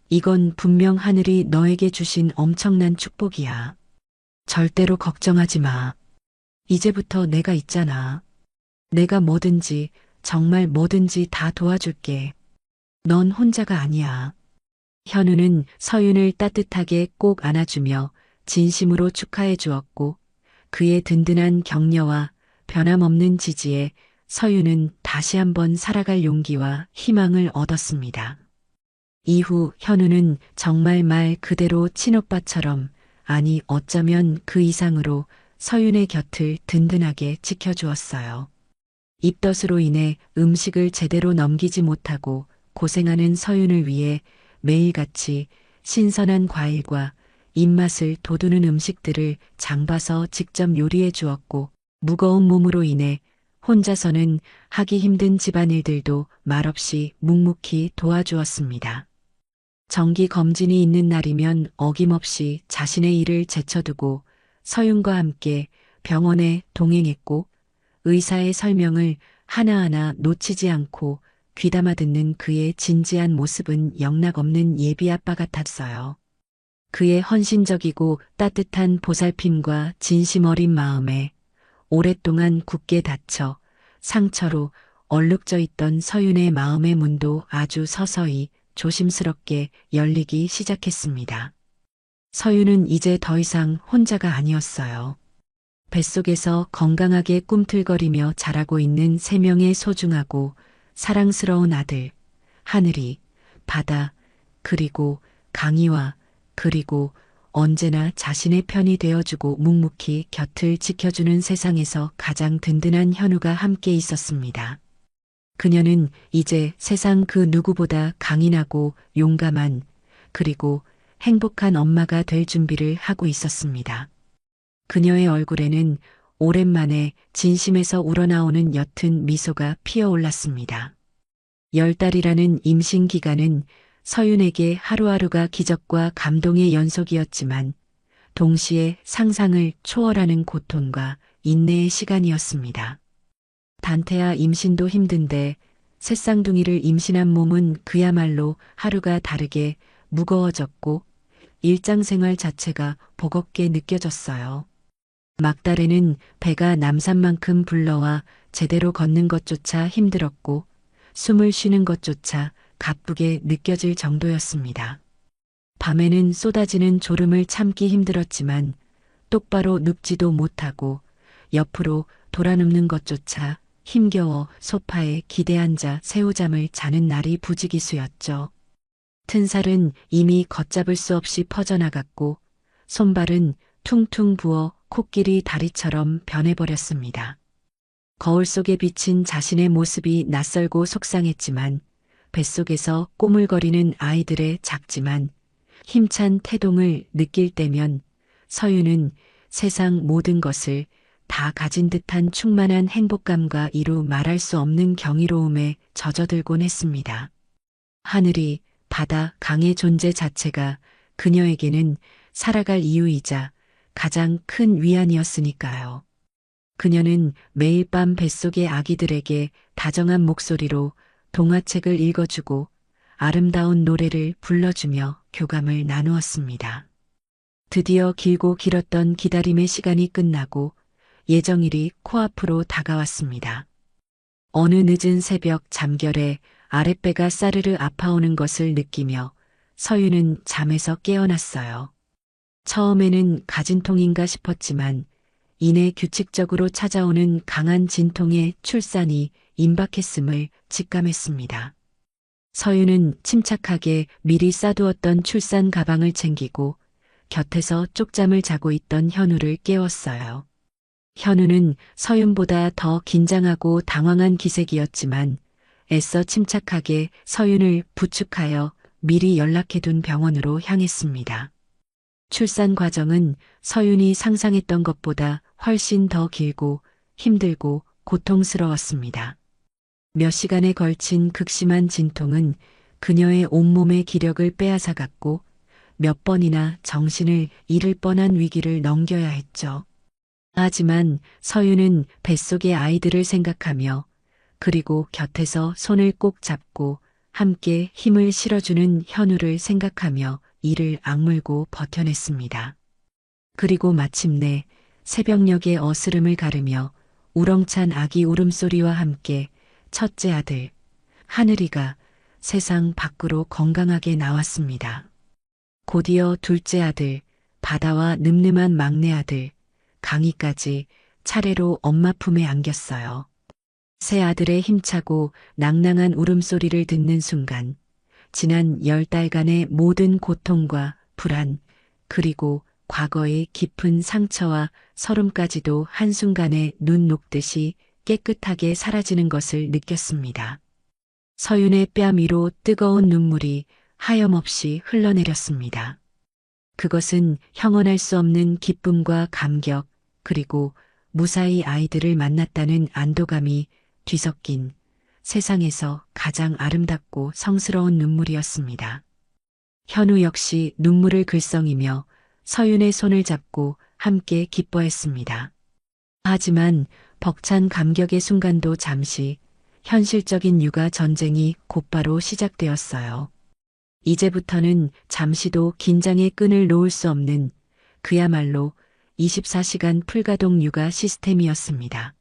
이건 분명 하늘이 너에게 주신 엄청난 축복이야. 절대로 걱정하지 마. 이제부터 내가 있잖아. 내가 뭐든지, 정말 뭐든지 다 도와줄게. 넌 혼자가 아니야. 현우는 서윤을 따뜻하게 꼭 안아주며 진심으로 축하해 주었고, 그의 든든한 격려와 변함없는 지지에 서윤은 다시 한번 살아갈 용기와 희망을 얻었습니다. 이후 현우는 정말 말 그대로 친오빠처럼, 아니 어쩌면 그 이상으로 서윤의 곁을 든든하게 지켜주었어요. 입덧으로 인해 음식을 제대로 넘기지 못하고 고생하는 서윤을 위해 매일같이 신선한 과일과 입맛을 돋우는 음식들을 장봐서 직접 요리해 주었고, 무거운 몸으로 인해 혼자서는 하기 힘든 집안일들도 말없이 묵묵히 도와주었습니다. 정기 검진이 있는 날이면 어김없이 자신의 일을 제쳐두고 서윤과 함께 병원에 동행했고, 의사의 설명을 하나하나 놓치지 않고 귀담아 듣는 그의 진지한 모습은 영락없는 예비 아빠 같았어요. 그의 헌신적이고 따뜻한 보살핌과 진심 어린 마음에 오랫동안 굳게 닫혀 상처로 얼룩져 있던 서윤의 마음의 문도 아주 서서히 조심스럽게 열리기 시작했습니다. 서윤은 이제 더 이상 혼자가 아니었어요. 뱃속에서 건강하게 꿈틀거리며 자라고 있는 세 명의 소중하고 사랑스러운 아들, 하늘이, 바다, 그리고 강희와, 그리고 언제나 자신의 편이 되어주고 묵묵히 곁을 지켜주는 세상에서 가장 든든한 현우가 함께 있었습니다. 그녀는 이제 세상 그 누구보다 강인하고 용감한, 그리고 행복한 엄마가 될 준비를 하고 있었습니다. 그녀의 얼굴에는 오랜만에 진심에서 우러나오는 옅은 미소가 피어올랐습니다. 10달이라는 임신 기간은 서윤에게 하루하루가 기적과 감동의 연속이었지만, 동시에 상상을 초월하는 고통과 인내의 시간이었습니다. 단태아 임신도 힘든데 새쌍둥이를 임신한 몸은 그야말로 하루가 다르게 무거워졌고 일상생활 자체가 버겁게 느껴졌어요. 막달에는 배가 남산만큼 불러와 제대로 걷는 것조차 힘들었고 숨을 쉬는 것조차 가쁘게 느껴질 정도였습니다. 밤에는 쏟아지는 졸음을 참기 힘들었지만 똑바로 눕지도 못하고 옆으로 돌아눕는 것조차 힘겨워 소파에 기대앉아 새우잠을 자는 날이 부지기수였죠. 튼살은 이미 걷잡을 수 없이 퍼져나갔고 손발은 퉁퉁 부어 코끼리 다리처럼 변해버렸습니다. 거울 속에 비친 자신의 모습이 낯설고 속상했지만 뱃속에서 꼬물거리는 아이들의 작지만 힘찬 태동을 느낄 때면 서윤은 세상 모든 것을 다 가진 듯한 충만한 행복감과 이루 말할 수 없는 경이로움에 젖어들곤 했습니다. 하늘이, 바다, 강의 존재 자체가 그녀에게는 살아갈 이유이자 가장 큰 위안이었으니까요. 그녀는 매일 밤 뱃속의 아기들에게 다정한 목소리로 동화책을 읽어주고 아름다운 노래를 불러주며 교감을 나누었습니다. 드디어 길고 길었던 기다림의 시간이 끝나고 예정일이 코앞으로 다가왔습니다. 어느 늦은 새벽 잠결에 아랫배가 싸르르 아파오는 것을 느끼며 서윤은 잠에서 깨어났어요. 처음에는 가진통인가 싶었지만 이내 규칙적으로 찾아오는 강한 진통의 출산이 임박했음을 직감했습니다. 서윤은 침착하게 미리 싸두었던 출산 가방을 챙기고 곁에서 쪽잠을 자고 있던 현우를 깨웠어요. 현우는 서윤보다 더 긴장하고 당황한 기색이었지만 애써 침착하게 서윤을 부축하여 미리 연락해둔 병원으로 향했습니다. 출산 과정은 서윤이 상상했던 것보다 훨씬 더 길고 힘들고 고통스러웠습니다. 몇 시간에 걸친 극심한 진통은 그녀의 온몸의 기력을 빼앗아갔고 몇 번이나 정신을 잃을 뻔한 위기를 넘겨야 했죠. 하지만 서윤은 뱃속의 아이들을 생각하며 그리고 곁에서 손을 꼭 잡고 함께 힘을 실어주는 현우를 생각하며 이를 악물고 버텨냈습니다. 그리고 마침내 새벽녘의 어스름을 가르며 우렁찬 아기 울음소리와 함께 첫째 아들, 하늘이가 세상 밖으로 건강하게 나왔습니다. 곧이어 둘째 아들, 바다와 늠름한 막내 아들, 강희까지 차례로 엄마 품에 안겼어요. 새 아들의 힘차고 낭낭한 울음소리를 듣는 순간 지난 10달간의 모든 고통과 불안, 그리고 과거의 깊은 상처와 서름까지도 한순간에 눈 녹듯이 깨끗하게 사라지는 것을 느꼈습니다. 서윤의 뺨 위로 뜨거운 눈물이 하염없이 흘러내렸습니다. 그것은 형언할 수 없는 기쁨과 감격, 그리고 무사히 아이들을 만났다는 안도감이 뒤섞인 세상에서 가장 아름답고 성스러운 눈물이었습니다. 현우 역시 눈물을 글썽이며 서윤의 손을 잡고 함께 기뻐했습니다. 하지만 벅찬 감격의 순간도 잠시 현실적인 육아 전쟁이 곧바로 시작되었어요. 이제부터는 잠시도 긴장의 끈을 놓을 수 없는 그야말로 24시간 풀가동 육아 시스템이었습니다.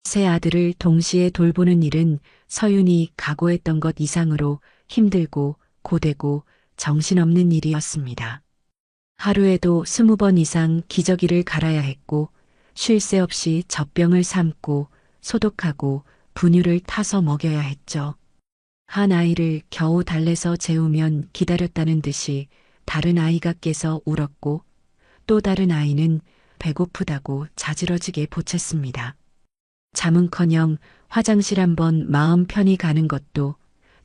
세 아들을 동시에 돌보는 일은 서윤이 각오했던 것 이상으로 힘들고 고되고 정신없는 일이었습니다. 하루에도 20번 이상 기저귀를 갈아야 했고 쉴 새 없이 젖병을 삶고 소독하고 분유를 타서 먹여야 했죠. 한 아이를 겨우 달래서 재우면 기다렸다는 듯이 다른 아이가 깨서 울었고 또 다른 아이는 배고프다고 자지러지게 보챘습니다. 잠은커녕 화장실 한번 마음 편히 가는 것도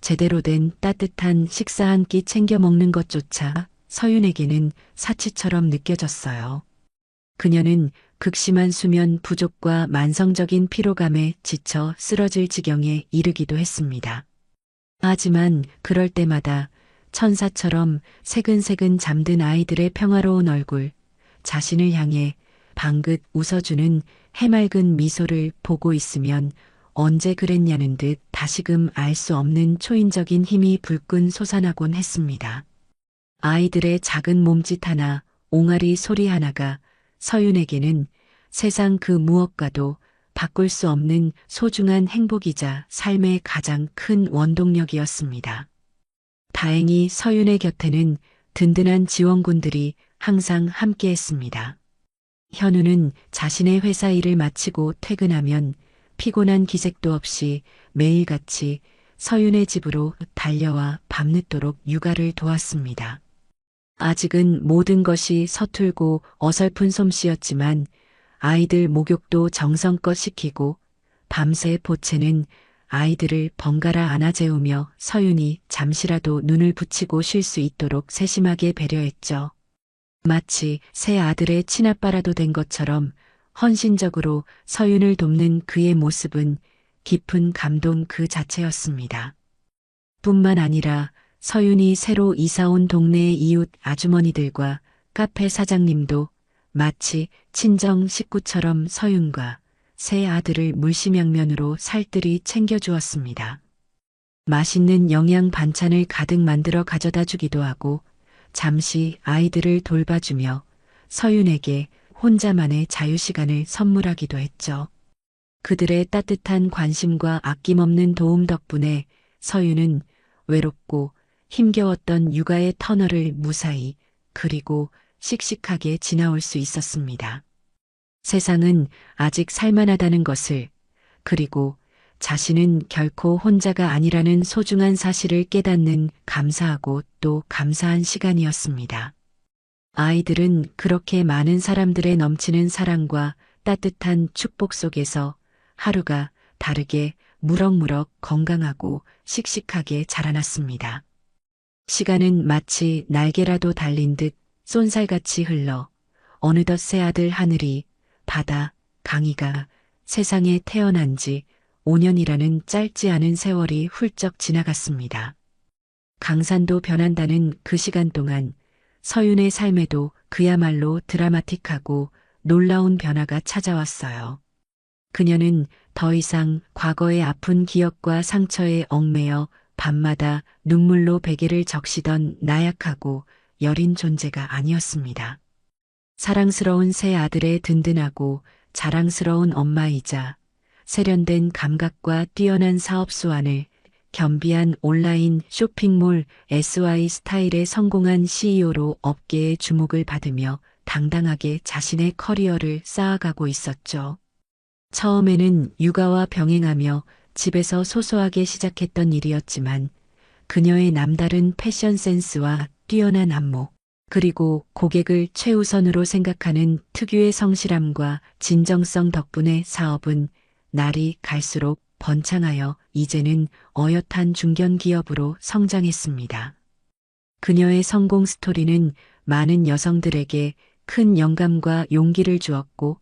제대로 된 따뜻한 식사 한 끼 챙겨 먹는 것조차 서윤에게는 사치처럼 느껴졌어요. 그녀는 극심한 수면 부족과 만성적인 피로감에 지쳐 쓰러질 지경에 이르기도 했습니다. 하지만 그럴 때마다 천사처럼 새근새근 잠든 아이들의 평화로운 얼굴, 자신을 향해 방긋 웃어주는 해맑은 미소를 보고 있으면 언제 그랬냐는 듯 다시금 알 수 없는 초인적인 힘이 불끈 솟아나곤 했습니다. 아이들의 작은 몸짓 하나, 옹알이 소리 하나가 서윤에게는 세상 그 무엇과도 바꿀 수 없는 소중한 행복이자 삶의 가장 큰 원동력이었습니다. 다행히 서윤의 곁에는 든든한 지원군들이 항상 함께했습니다. 현우는 자신의 회사 일을 마치고 퇴근하면 피곤한 기색도 없이 매일같이 서윤의 집으로 달려와 밤늦도록 육아를 도왔습니다. 아직은 모든 것이 서툴고 어설픈 솜씨였지만 아이들 목욕도 정성껏 시키고 밤새 보채는 아이들을 번갈아 안아재우며 서윤이 잠시라도 눈을 붙이고 쉴 수 있도록 세심하게 배려했죠. 마치 새 아들의 친아빠라도 된 것처럼 헌신적으로 서윤을 돕는 그의 모습은 깊은 감동 그 자체였습니다. 뿐만 아니라 서윤이 새로 이사온 동네의 이웃 아주머니들과 카페 사장님도 마치 친정 식구처럼 서윤과 새 아들을 물심양면으로 살뜰히 챙겨주었습니다. 맛있는 영양 반찬을 가득 만들어 가져다 주기도 하고 잠시 아이들을 돌봐주며 서윤에게 혼자만의 자유시간을 선물하기도 했죠. 그들의 따뜻한 관심과 아낌없는 도움 덕분에 서윤은 외롭고 힘겨웠던 육아의 터널을 무사히 그리고 씩씩하게 지나올 수 있었습니다. 세상은 아직 살만하다는 것을, 그리고 자신은 결코 혼자가 아니라는 소중한 사실을 깨닫는 감사하고 또 감사한 시간이었습니다. 아이들은 그렇게 많은 사람들의 넘치는 사랑과 따뜻한 축복 속에서 하루가 다르게 무럭무럭 건강하고 씩씩하게 자라났습니다. 시간은 마치 날개라도 달린 듯 쏜살같이 흘러 어느덧 새아들 하늘이, 바다, 강이가 세상에 태어난 지 5년이라는 짧지 않은 세월이 훌쩍 지나갔습니다. 강산도 변한다는 그 시간 동안 서윤의 삶에도 그야말로 드라마틱하고 놀라운 변화가 찾아왔어요. 그녀는 더 이상 과거의 아픈 기억과 상처에 얽매여 밤마다 눈물로 베개를 적시던 나약하고 여린 존재가 아니었습니다. 사랑스러운 새 아들의 든든하고 자랑스러운 엄마이자 세련된 감각과 뛰어난 사업 수완을 겸비한 온라인 쇼핑몰 SY 스타일의 성공한 CEO로 업계의 주목을 받으며 당당하게 자신의 커리어를 쌓아가고 있었죠. 처음에는 육아와 병행하며 집에서 소소하게 시작했던 일이었지만 그녀의 남다른 패션 센스와 뛰어난 안목, 그리고 고객을 최우선으로 생각하는 특유의 성실함과 진정성 덕분에 사업은 날이 갈수록 번창하여 이제는 어엿한 중견 기업으로 성장했습니다. 그녀의 성공 스토리는 많은 여성들에게 큰 영감과 용기를 주었고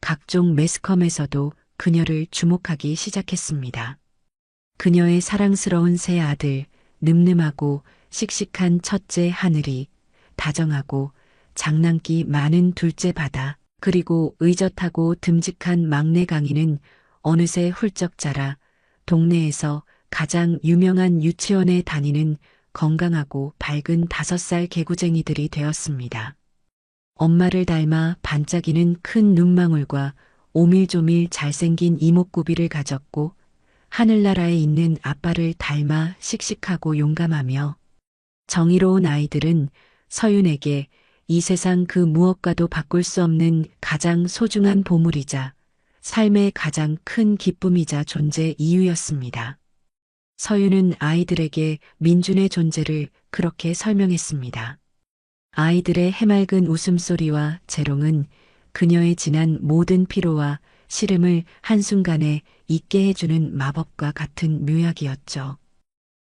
각종 매스컴에서도 그녀를 주목하기 시작했습니다. 그녀의 사랑스러운 새 아들, 늠름하고 씩씩한 첫째 하늘이, 다정하고 장난기 많은 둘째 바다, 그리고 의젓하고 듬직한 막내 강희는 어느새 훌쩍 자라 동네에서 가장 유명한 유치원에 다니는 건강하고 밝은 5살 개구쟁이들이 되었습니다. 엄마를 닮아 반짝이는 큰 눈망울과 오밀조밀 잘생긴 이목구비를 가졌고 하늘나라에 있는 아빠를 닮아 씩씩하고 용감하며 정의로운 아이들은 서윤에게 이 세상 그 무엇과도 바꿀 수 없는 가장 소중한 보물이자 삶의 가장 큰 기쁨이자 존재 이유였습니다. 서윤은 아이들에게 민준의 존재를 그렇게 설명했습니다. 아이들의 해맑은 웃음소리와 재롱은 그녀의 지난 모든 피로와 시름을 한순간에 잊게 해주는 마법과 같은 묘약이었죠.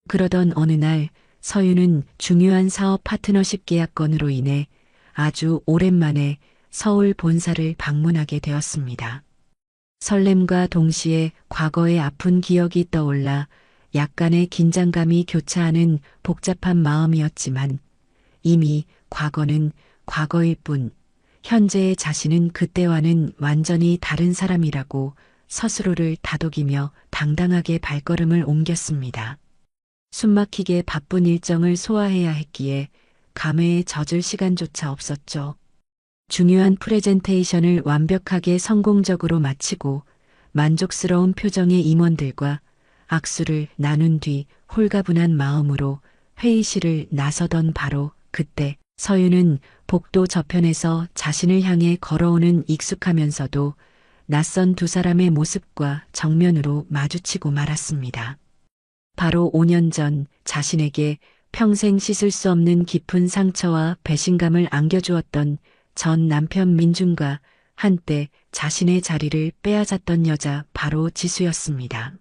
그러던 어느 날 서윤은 중요한 사업 파트너십 계약 건으로 인해 아주 오랜만에 서울 본사를 방문하게 되었습니다. 설렘과 동시에 과거의 아픈 기억이 떠올라 약간의 긴장감이 교차하는 복잡한 마음이었지만 이미 과거는 과거일 뿐 현재의 자신은 그때와는 완전히 다른 사람이라고 스스로를 다독이며 당당하게 발걸음을 옮겼습니다. 숨막히게 바쁜 일정을 소화해야 했기에 감회에 젖을 시간조차 없었죠. 중요한 프레젠테이션을 완벽하게 성공적으로 마치고 만족스러운 표정의 임원들과 악수를 나눈 뒤 홀가분한 마음으로 회의실을 나서던 바로 그때 서윤은 복도 저편에서 자신을 향해 걸어오는 익숙하면서도 낯선 두 사람의 모습과 정면으로 마주치고 말았습니다. 바로 5년 전 자신에게 평생 씻을 수 없는 깊은 상처와 배신감을 안겨주었던 전 남편 민준과 한때 자신의 자리를 빼앗았던 여자 바로 지수였습니다.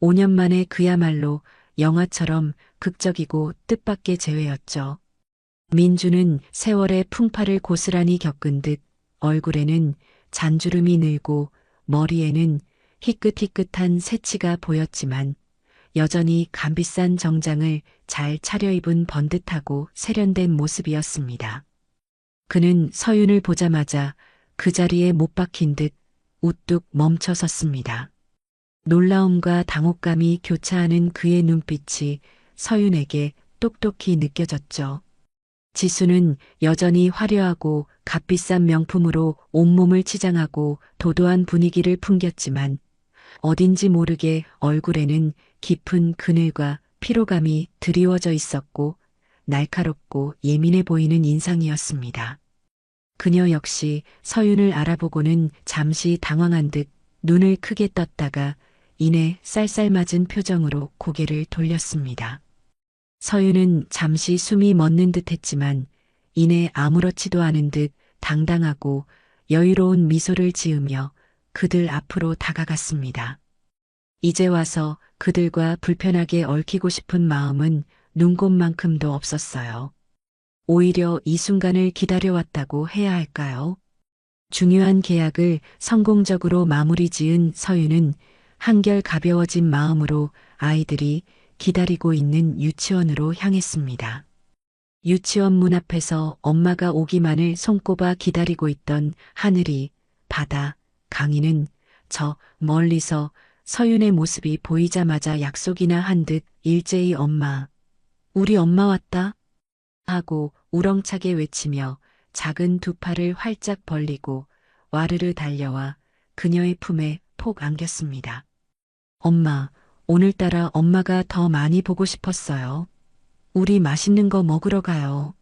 5년 만에 그야말로 영화처럼 극적이고 뜻밖의 재회였죠. 민주는 세월의 풍파를 고스란히 겪은 듯 얼굴에는 잔주름이 늘고 머리에는 희끗희끗한 새치가 보였지만 여전히 값비싼 정장을 잘 차려입은 번듯하고 세련된 모습이었습니다. 그는 서윤을 보자마자 그 자리에 못 박힌 듯 우뚝 멈춰 섰습니다. 놀라움과 당혹감이 교차하는 그의 눈빛이 서윤에게 똑똑히 느껴졌죠. 지수는 여전히 화려하고 값비싼 명품으로 온몸을 치장하고 도도한 분위기를 풍겼지만 어딘지 모르게 얼굴에는 깊은 그늘과 피로감이 드리워져 있었고 날카롭고 예민해 보이는 인상이었습니다. 그녀 역시 서윤을 알아보고는 잠시 당황한 듯 눈을 크게 떴다가 이내 쌀쌀맞은 표정으로 고개를 돌렸습니다. 서윤은 잠시 숨이 멎는 듯 했지만 이내 아무렇지도 않은 듯 당당하고 여유로운 미소를 지으며 그들 앞으로 다가갔습니다. 이제 와서 그들과 불편하게 얽히고 싶은 마음은 눈곱만큼도 없었어요. 오히려 이 순간을 기다려왔다고 해야 할까요? 중요한 계약을 성공적으로 마무리 지은 서윤은 한결 가벼워진 마음으로 아이들이 기다리고 있는 유치원으로 향했습니다. 유치원 문 앞에서 엄마가 오기만을 손꼽아 기다리고 있던 하늘이, 바다, 강희는 저 멀리서 서윤의 모습이 보이자마자 약속이나 한 듯 일제히 엄마, 우리 엄마 왔다 하고 우렁차게 외치며 작은 두 팔을 활짝 벌리고 와르르 달려와 그녀의 품에 폭 안겼습니다. 엄마, 오늘따라 엄마가 더 많이 보고 싶었어요. 우리 맛있는 거 먹으러 가요.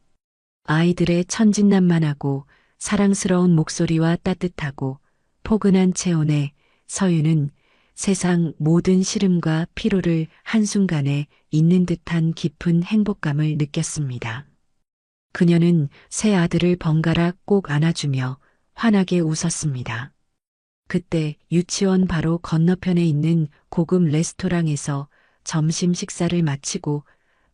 아이들의 천진난만하고 사랑스러운 목소리와 따뜻하고 포근한 체온에 서윤은 세상 모든 시름과 피로를 한순간에 잊는 듯한 깊은 행복감을 느꼈습니다. 그녀는 새 아들을 번갈아 꼭 안아주며 환하게 웃었습니다. 그때 유치원 바로 건너편에 있는 고급 레스토랑에서 점심 식사를 마치고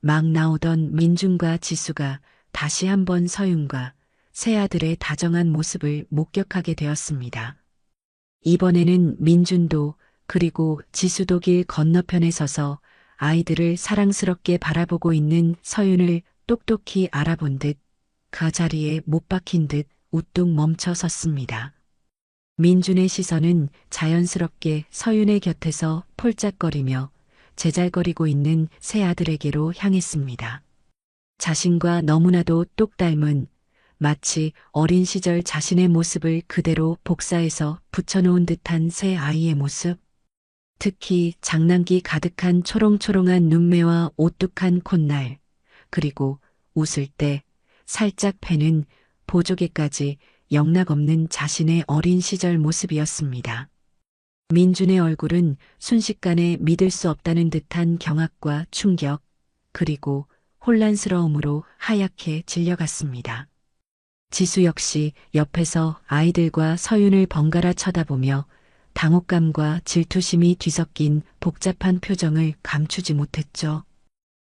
막 나오던 민준과 지수가 다시 한번 서윤과 새 아들의 다정한 모습을 목격하게 되었습니다. 이번에는 민준도 그리고 지수도 길 건너편에 서서 아이들을 사랑스럽게 바라보고 있는 서윤을 똑똑히 알아본 듯 그 자리에 못 박힌 듯 우뚝 멈춰 섰습니다. 민준의 시선은 자연스럽게 서윤의 곁에서 폴짝거리며 제잘거리고 있는 새 아들에게로 향했습니다. 자신과 너무나도 똑 닮은 마치 어린 시절 자신의 모습을 그대로 복사해서 붙여놓은 듯한 새 아이의 모습. 특히 장난기 가득한 초롱초롱한 눈매와 오뚝한 콧날, 그리고 웃을 때 살짝 패는 보조개까지 영락없는 자신의 어린 시절 모습이었습니다. 민준의 얼굴은 순식간에 믿을 수 없다는 듯한 경악과 충격, 그리고 혼란스러움으로 하얗게 질려갔습니다. 지수 역시 옆에서 아이들과 서윤을 번갈아 쳐다보며 당혹감과 질투심이 뒤섞인 복잡한 표정을 감추지 못했죠.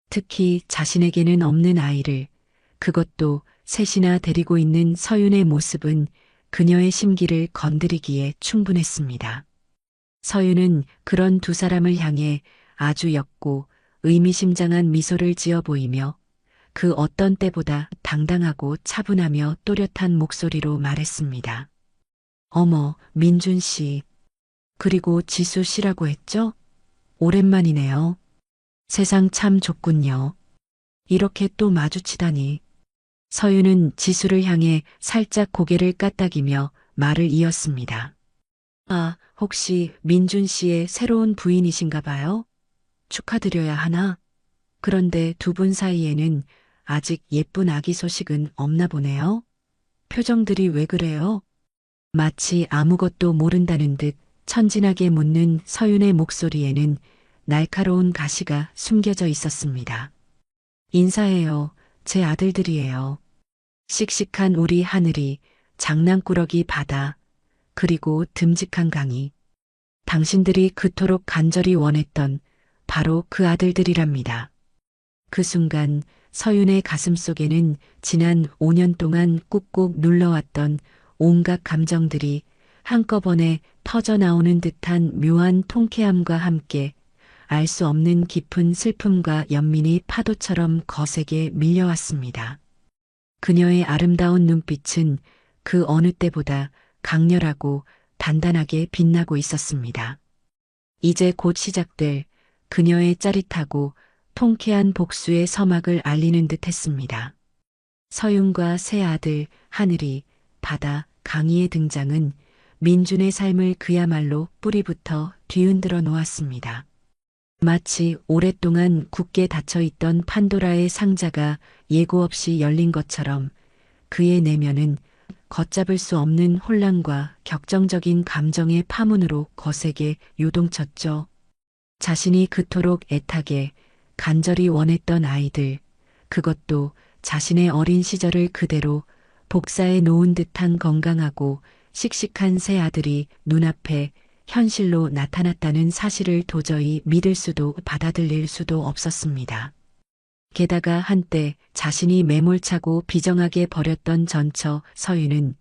특히 자신에게는 없는 아이를, 그것도 셋이나 데리고 있는 서윤의 모습은 그녀의 심기를 건드리기에 충분했습니다. 서윤은 그런 두 사람을 향해 아주 옅고 의미심장한 미소를 지어 보이며 그 어떤 때보다 당당하고 차분하며 또렷한 목소리로 말했습니다. 어머, 민준 씨. 그리고 지수 씨라고 했죠? 오랜만이네요. 세상 참 좁군요. 이렇게 또 마주치다니. 서윤은 지수를 향해 살짝 고개를 까딱이며 말을 이었습니다. 아, 혹시 민준 씨의 새로운 부인이신가 봐요? 축하드려야 하나? 그런데 두 분 사이에는 아직 예쁜 아기 소식은 없나 보네요. 표정들이 왜 그래요? 마치 아무것도 모른다는 듯 천진하게 묻는 서윤의 목소리에는 날카로운 가시가 숨겨져 있었습니다. 인사해요. 제 아들들이에요. 씩씩한 우리 하늘이, 장난꾸러기 바다, 그리고 듬직한 강이. 당신들이 그토록 간절히 원했던 바로 그 아들들이랍니다. 그 순간 서윤의 가슴 속에는 지난 5년 동안 꾹꾹 눌러왔던 온갖 감정들이 한꺼번에 터져나오는 듯한 묘한 통쾌함과 함께 알 수 없는 깊은 슬픔과 연민이 파도처럼 거세게 밀려왔습니다. 그녀의 아름다운 눈빛은 그 어느 때보다 강렬하고 단단하게 빛나고 있었습니다. 이제 곧 시작될 그녀의 짜릿하고 통쾌한 복수의 서막을 알리는 듯 했습니다. 서윤과 새 아들, 하늘이, 바다, 강희의 등장은 민준의 삶을 그야말로 뿌리부터 뒤흔들어 놓았습니다. 마치 오랫동안 굳게 닫혀있던 판도라의 상자가 예고 없이 열린 것처럼 그의 내면은 걷잡을 수 없는 혼란과 격정적인 감정의 파문으로 거세게 요동쳤죠. 자신이 그토록 애타게 간절히 원했던 아이들, 그것도 자신의 어린 시절을 그대로 복사해 놓은 듯한 건강하고 씩씩한 새 아들이 눈앞에 현실로 나타났다는 사실을 도저히 믿을 수도 받아들일 수도 없었습니다. 게다가 한때 자신이 매몰차고 비정하게 버렸던 전처 서윤은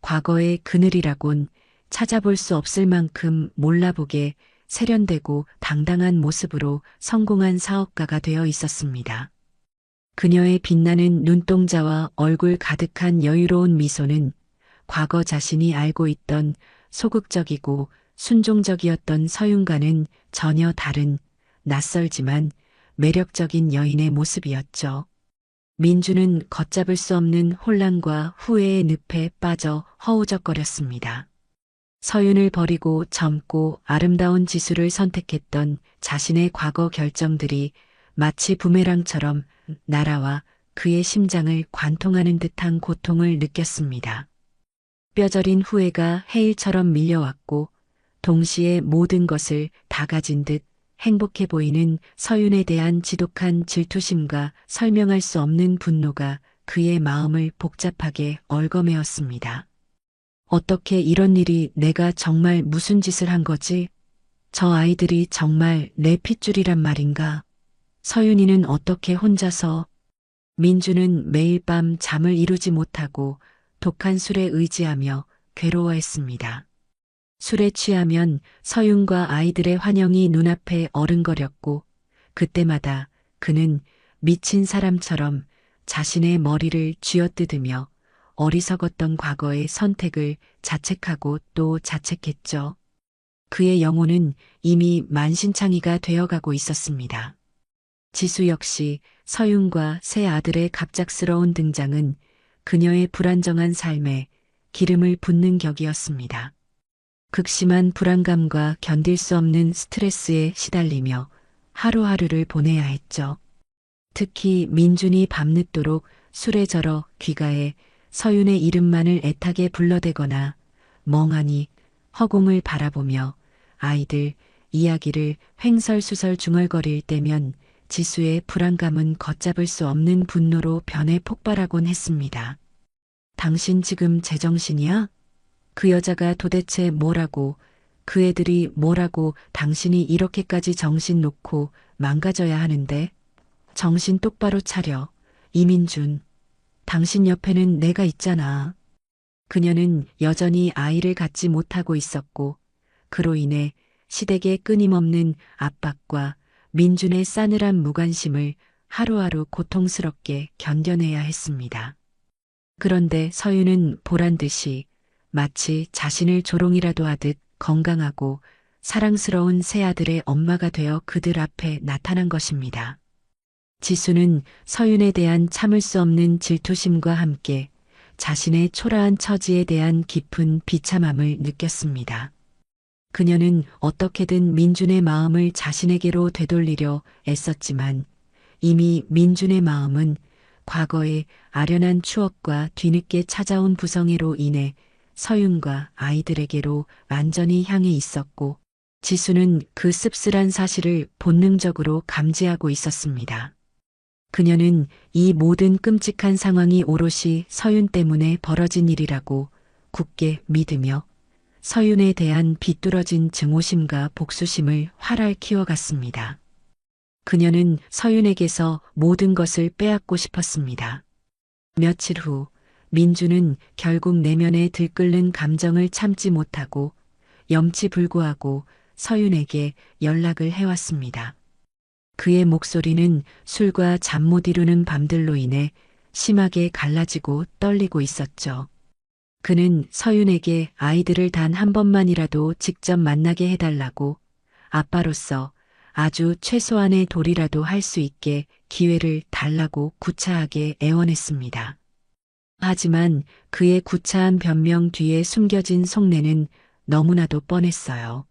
과거의 그늘이라곤 찾아볼 수 없을 만큼 몰라보게 세련되고 당당한 모습으로 성공한 사업가가 되어 있었습니다. 그녀의 빛나는 눈동자와 얼굴 가득한 여유로운 미소는 과거 자신이 알고 있던 소극적이고 순종적이었던 서윤과는 전혀 다른 낯설지만 매력적인 여인의 모습이었죠. 민주는 걷잡을 수 없는 혼란과 후회의 늪에 빠져 허우적거렸습니다. 서윤을 버리고 젊고 아름다운 지수를 선택했던 자신의 과거 결정들이 마치 부메랑처럼 날아와 그의 심장을 관통하는 듯한 고통을 느꼈습니다. 뼈저린 후회가 해일처럼 밀려왔고 동시에 모든 것을 다 가진 듯 행복해 보이는 서윤에 대한 지독한 질투심과 설명할 수 없는 분노가 그의 마음을 복잡하게 얽어매었습니다. 어떻게 이런 일이 내가 정말 무슨 짓을 한 거지? 저 아이들이 정말 내 핏줄이란 말인가? 서윤이는 어떻게 혼자서 민주는 매일 밤 잠을 이루지 못하고 독한 술에 의지하며 괴로워했습니다. 술에 취하면 서윤과 아이들의 환영이 눈앞에 어른거렸고 그때마다 그는 미친 사람처럼 자신의 머리를 쥐어뜯으며 어리석었던 과거의 선택을 자책하고 또 자책했죠. 그의 영혼은 이미 만신창이가 되어가고 있었습니다. 지수 역시 서윤과 새 아들의 갑작스러운 등장은 그녀의 불안정한 삶에 기름을 붓는 격이었습니다. 극심한 불안감과 견딜 수 없는 스트레스에 시달리며 하루하루를 보내야 했죠. 특히 민준이 밤늦도록 술에 절어 귓가에 서윤의 이름만을 애타게 불러대거나 멍하니 허공을 바라보며 아이들 이야기를 횡설수설 중얼거릴 때면 지수의 불안감은 걷잡을 수 없는 분노로 변해 폭발하곤 했습니다. 당신 지금 제정신이야? 그 여자가 도대체 뭐라고, 그 애들이 뭐라고 당신이 이렇게까지 정신 놓고 망가져야 하는데? 정신 똑바로 차려. 이민준. 당신 옆에는 내가 있잖아. 그녀는 여전히 아이를 갖지 못하고 있었고, 그로 인해 시댁의 끊임없는 압박과 민준의 싸늘한 무관심을 하루하루 고통스럽게 견뎌내야 했습니다. 그런데 서윤은 보란듯이 마치 자신을 조롱이라도 하듯 건강하고 사랑스러운 새 아들의 엄마가 되어 그들 앞에 나타난 것입니다. 지수는 서윤에 대한 참을 수 없는 질투심과 함께 자신의 초라한 처지에 대한 깊은 비참함을 느꼈습니다. 그녀는 어떻게든 민준의 마음을 자신에게로 되돌리려 애썼지만 이미 민준의 마음은 과거의 아련한 추억과 뒤늦게 찾아온 부성애로 인해 서윤과 아이들에게로 완전히 향해 있었고 지수는 그 씁쓸한 사실을 본능적으로 감지하고 있었습니다. 그녀는 이 모든 끔찍한 상황이 오롯이 서윤 때문에 벌어진 일이라고 굳게 믿으며 서윤에 대한 비뚤어진 증오심과 복수심을 활활 키워갔습니다. 그녀는 서윤에게서 모든 것을 빼앗고 싶었습니다. 며칠 후 민주는 결국 내면에 들끓는 감정을 참지 못하고 염치불구하고 서윤에게 연락을 해왔습니다. 그의 목소리는 술과 잠 못 이루는 밤들로 인해 심하게 갈라지고 떨리고 있었죠. 그는 서윤에게 아이들을 단 한 번만이라도 직접 만나게 해달라고 아빠로서 아주 최소한의 도리라도 할 수 있게 기회를 달라고 구차하게 애원했습니다. 하지만 그의 구차한 변명 뒤에 숨겨진 속내는 너무나도 뻔했어요.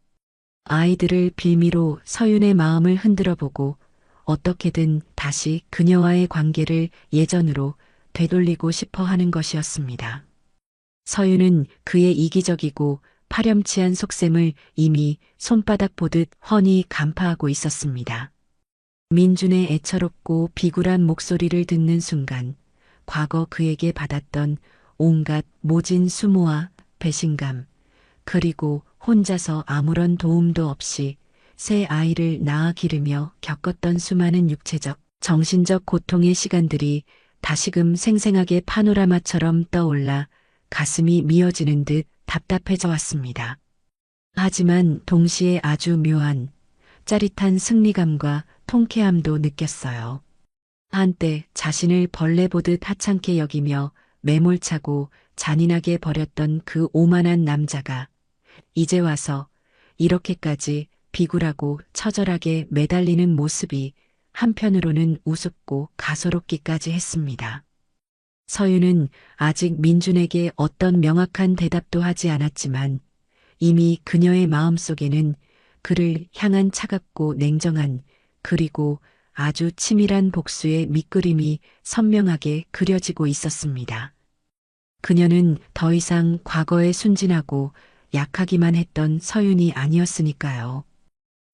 아이들을 빌미로 서윤의 마음을 흔들어 보고 어떻게든 다시 그녀와의 관계를 예전으로 되돌리고 싶어 하는 것이었습니다. 서윤은 그의 이기적이고 파렴치한 속셈을 이미 손바닥 보듯 훤히 간파하고 있었습니다. 민준의 애처롭고 비굴한 목소리를 듣는 순간 과거 그에게 받았던 온갖 모진 수모와 배신감, 그리고 혼자서 아무런 도움도 없이 새 아이를 낳아 기르며 겪었던 수많은 육체적, 정신적 고통의 시간들이 다시금 생생하게 파노라마처럼 떠올라 가슴이 미어지는 듯 답답해져 왔습니다. 하지만 동시에 아주 묘한, 짜릿한 승리감과 통쾌함도 느꼈어요. 한때 자신을 벌레 보듯 하찮게 여기며 매몰차고 잔인하게 버렸던 그 오만한 남자가 이제 와서 이렇게까지 비굴하고 처절하게 매달리는 모습이 한편으로는 우습고 가소롭기까지 했습니다. 서윤은 아직 민준에게 어떤 명확한 대답도 하지 않았지만 이미 그녀의 마음속에는 그를 향한 차갑고 냉정한 그리고 아주 치밀한 복수의 밑그림이 선명하게 그려지고 있었습니다. 그녀는 더 이상 과거에 순진하고 약하기만 했던 서윤이 아니었으니까요.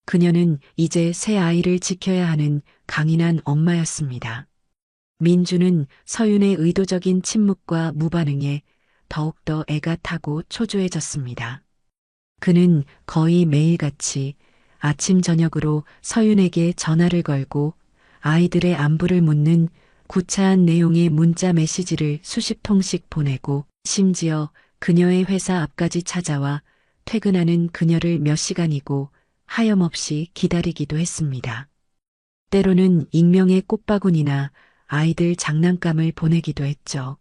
그녀는 이제 새 아이를 지켜야 하는 강인한 엄마였습니다. 민주는 서윤의 의도적인 침묵과 무반응에 더욱더 애가 타고 초조해졌습니다. 그는 거의 매일같이 아침 저녁으로 서윤에게 전화를 걸고 아이들의 안부를 묻는 구차한 내용의 문자 메시지를 수십 통씩 보내고 심지어 그녀의 회사 앞까지 찾아와 퇴근하는 그녀를 몇 시간이고 하염없이 기다리기도 했습니다. 때로는 익명의 꽃바구니나 아이들 장난감을 보내기도 했죠.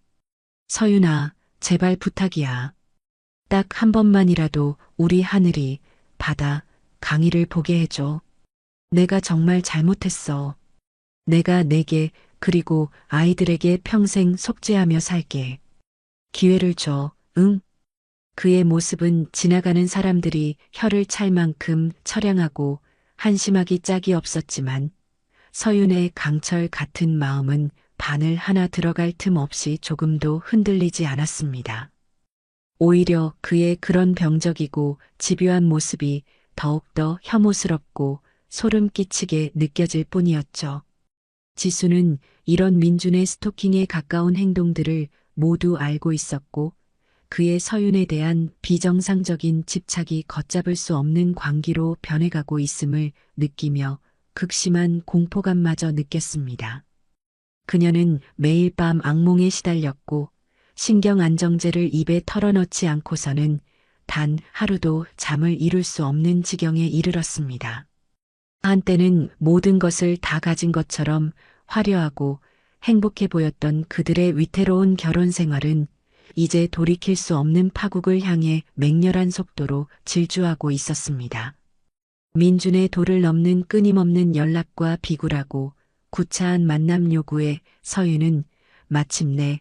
서윤아, 제발 부탁이야. 딱 한 번만이라도 우리 하늘이, 바다, 강이를 보게 해줘. 내가 정말 잘못했어. 내가 내게 그리고 아이들에게 평생 속죄하며 살게. 기회를 줘, 응? 그의 모습은 지나가는 사람들이 혀를 찰 만큼 처량하고 한심하기 짝이 없었지만 서윤의 강철 같은 마음은 바늘 하나 들어갈 틈 없이 조금도 흔들리지 않았습니다. 오히려 그의 그런 병적이고 집요한 모습이 더욱더 혐오스럽고 소름 끼치게 느껴질 뿐이었죠. 지수는 이런 민준의 스토킹에 가까운 행동들을 모두 알고 있었고 그의 서윤에 대한 비정상적인 집착이 걷잡을 수 없는 광기로 변해가고 있음을 느끼며 극심한 공포감마저 느꼈습니다. 그녀는 매일 밤 악몽에 시달렸고 신경 안정제를 입에 털어넣지 않고서는 단 하루도 잠을 이룰 수 없는 지경에 이르렀습니다. 한때는 모든 것을 다 가진 것처럼 화려하고 행복해 보였던 그들의 위태로운 결혼 생활은 이제 돌이킬 수 없는 파국을 향해 맹렬한 속도로 질주하고 있었습니다. 민준의 도를 넘는 끊임없는 연락과 비굴하고 구차한 만남 요구에 서윤은 마침내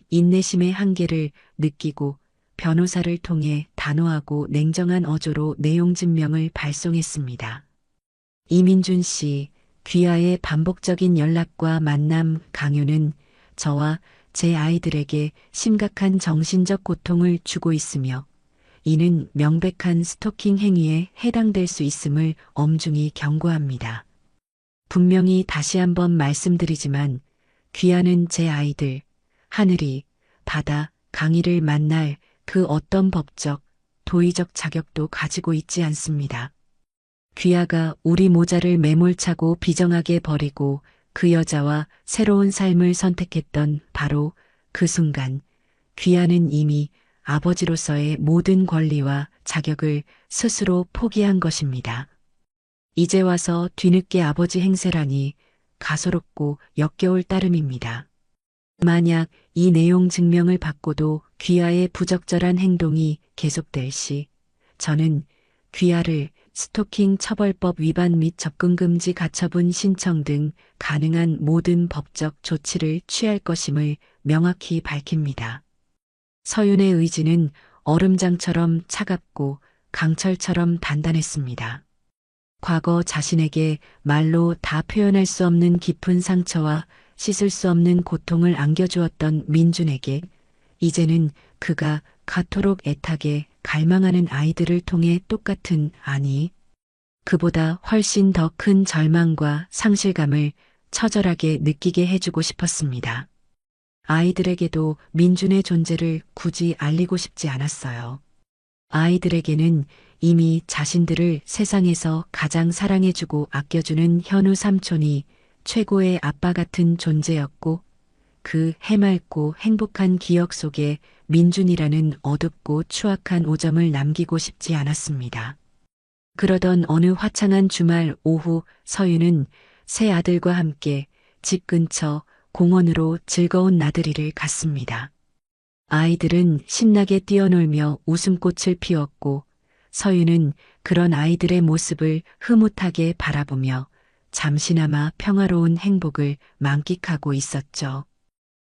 인내심의 한계를 느끼고 변호사를 통해 단호하고 냉정한 어조로 내용 증명을 발송했습니다. 이민준 씨, 귀하의 반복적인 연락과 만남 강요는 저와 제 아이들에게 심각한 정신적 고통을 주고 있으며 이는 명백한 스토킹 행위에 해당될 수 있음을 엄중히 경고합니다. 분명히 다시 한번 말씀드리지만 귀하는 제 아이들, 하늘이, 바다, 강이를 만날 그 어떤 법적, 도의적 자격도 가지고 있지 않습니다. 귀하가 우리 모자를 매몰차고 비정하게 버리고 그 여자와 새로운 삶을 선택했던 바로 그 순간 귀하는 이미 아버지로서의 모든 권리와 자격을 스스로 포기한 것입니다. 이제 와서 뒤늦게 아버지 행세라니 가소롭고 역겨울 따름입니다. 만약 이 내용 증명을 받고도 귀하의 부적절한 행동이 계속될 시 저는 귀하를 스토킹 처벌법 위반 및 접근금지 가처분 신청 등 가능한 모든 법적 조치를 취할 것임을 명확히 밝힙니다. 서윤의 의지는 얼음장처럼 차갑고 강철처럼 단단했습니다. 과거 자신에게 말로 다 표현할 수 없는 깊은 상처와 씻을 수 없는 고통을 안겨주었던 민준에게 이제는 그가 가토록 애타게 갈망하는 아이들을 통해 똑같은 아니, 그보다 훨씬 더 큰 절망과 상실감을 처절하게 느끼게 해주고 싶었습니다. 아이들에게도 민준의 존재를 굳이 알리고 싶지 않았어요. 아이들에게는 이미 자신들을 세상에서 가장 사랑해주고 아껴주는 현우 삼촌이 최고의 아빠 같은 존재였고 그 해맑고 행복한 기억 속에 민준이라는 어둡고 추악한 오점을 남기고 싶지 않았습니다. 그러던 어느 화창한 주말 오후 서윤은 새 아들과 함께 집 근처 공원으로 즐거운 나들이를 갔습니다. 아이들은 신나게 뛰어놀며 웃음꽃을 피웠고 서윤은 그런 아이들의 모습을 흐뭇하게 바라보며 잠시나마 평화로운 행복을 만끽하고 있었죠.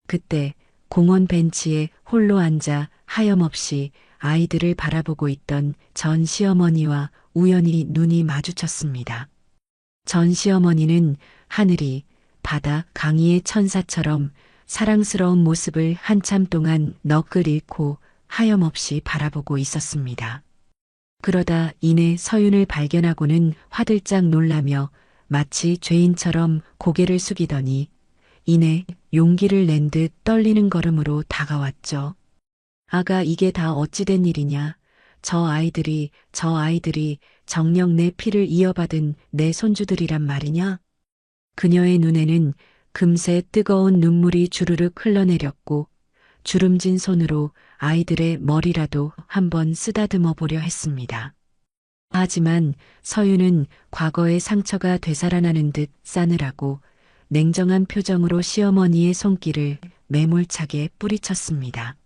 그때 공원 벤치에 홀로 앉아 하염없이 아이들을 바라보고 있던 전 시어머니와 우연히 눈이 마주쳤습니다. 전 시어머니는 하늘이, 바다, 강이의 천사처럼 사랑스러운 모습을 한참 동안 넋을 잃고 하염없이 바라보고 있었습니다. 그러다 이내 서윤을 발견하고는 화들짝 놀라며 마치 죄인처럼 고개를 숙이더니 이내 용기를 낸 듯 떨리는 걸음으로 다가왔죠. 아가, 이게 다 어찌된 일이냐? 저 아이들이 정녕 내 피를 이어받은 내 손주들이란 말이냐? 그녀의 눈에는 금세 뜨거운 눈물이 주르륵 흘러내렸고 주름진 손으로 아이들의 머리라도 한번 쓰다듬어 보려 했습니다. 하지만 서윤은 과거의 상처가 되살아나는 듯 싸늘하고 냉정한 표정으로 시어머니의 손길을 매몰차게 뿌리쳤습니다.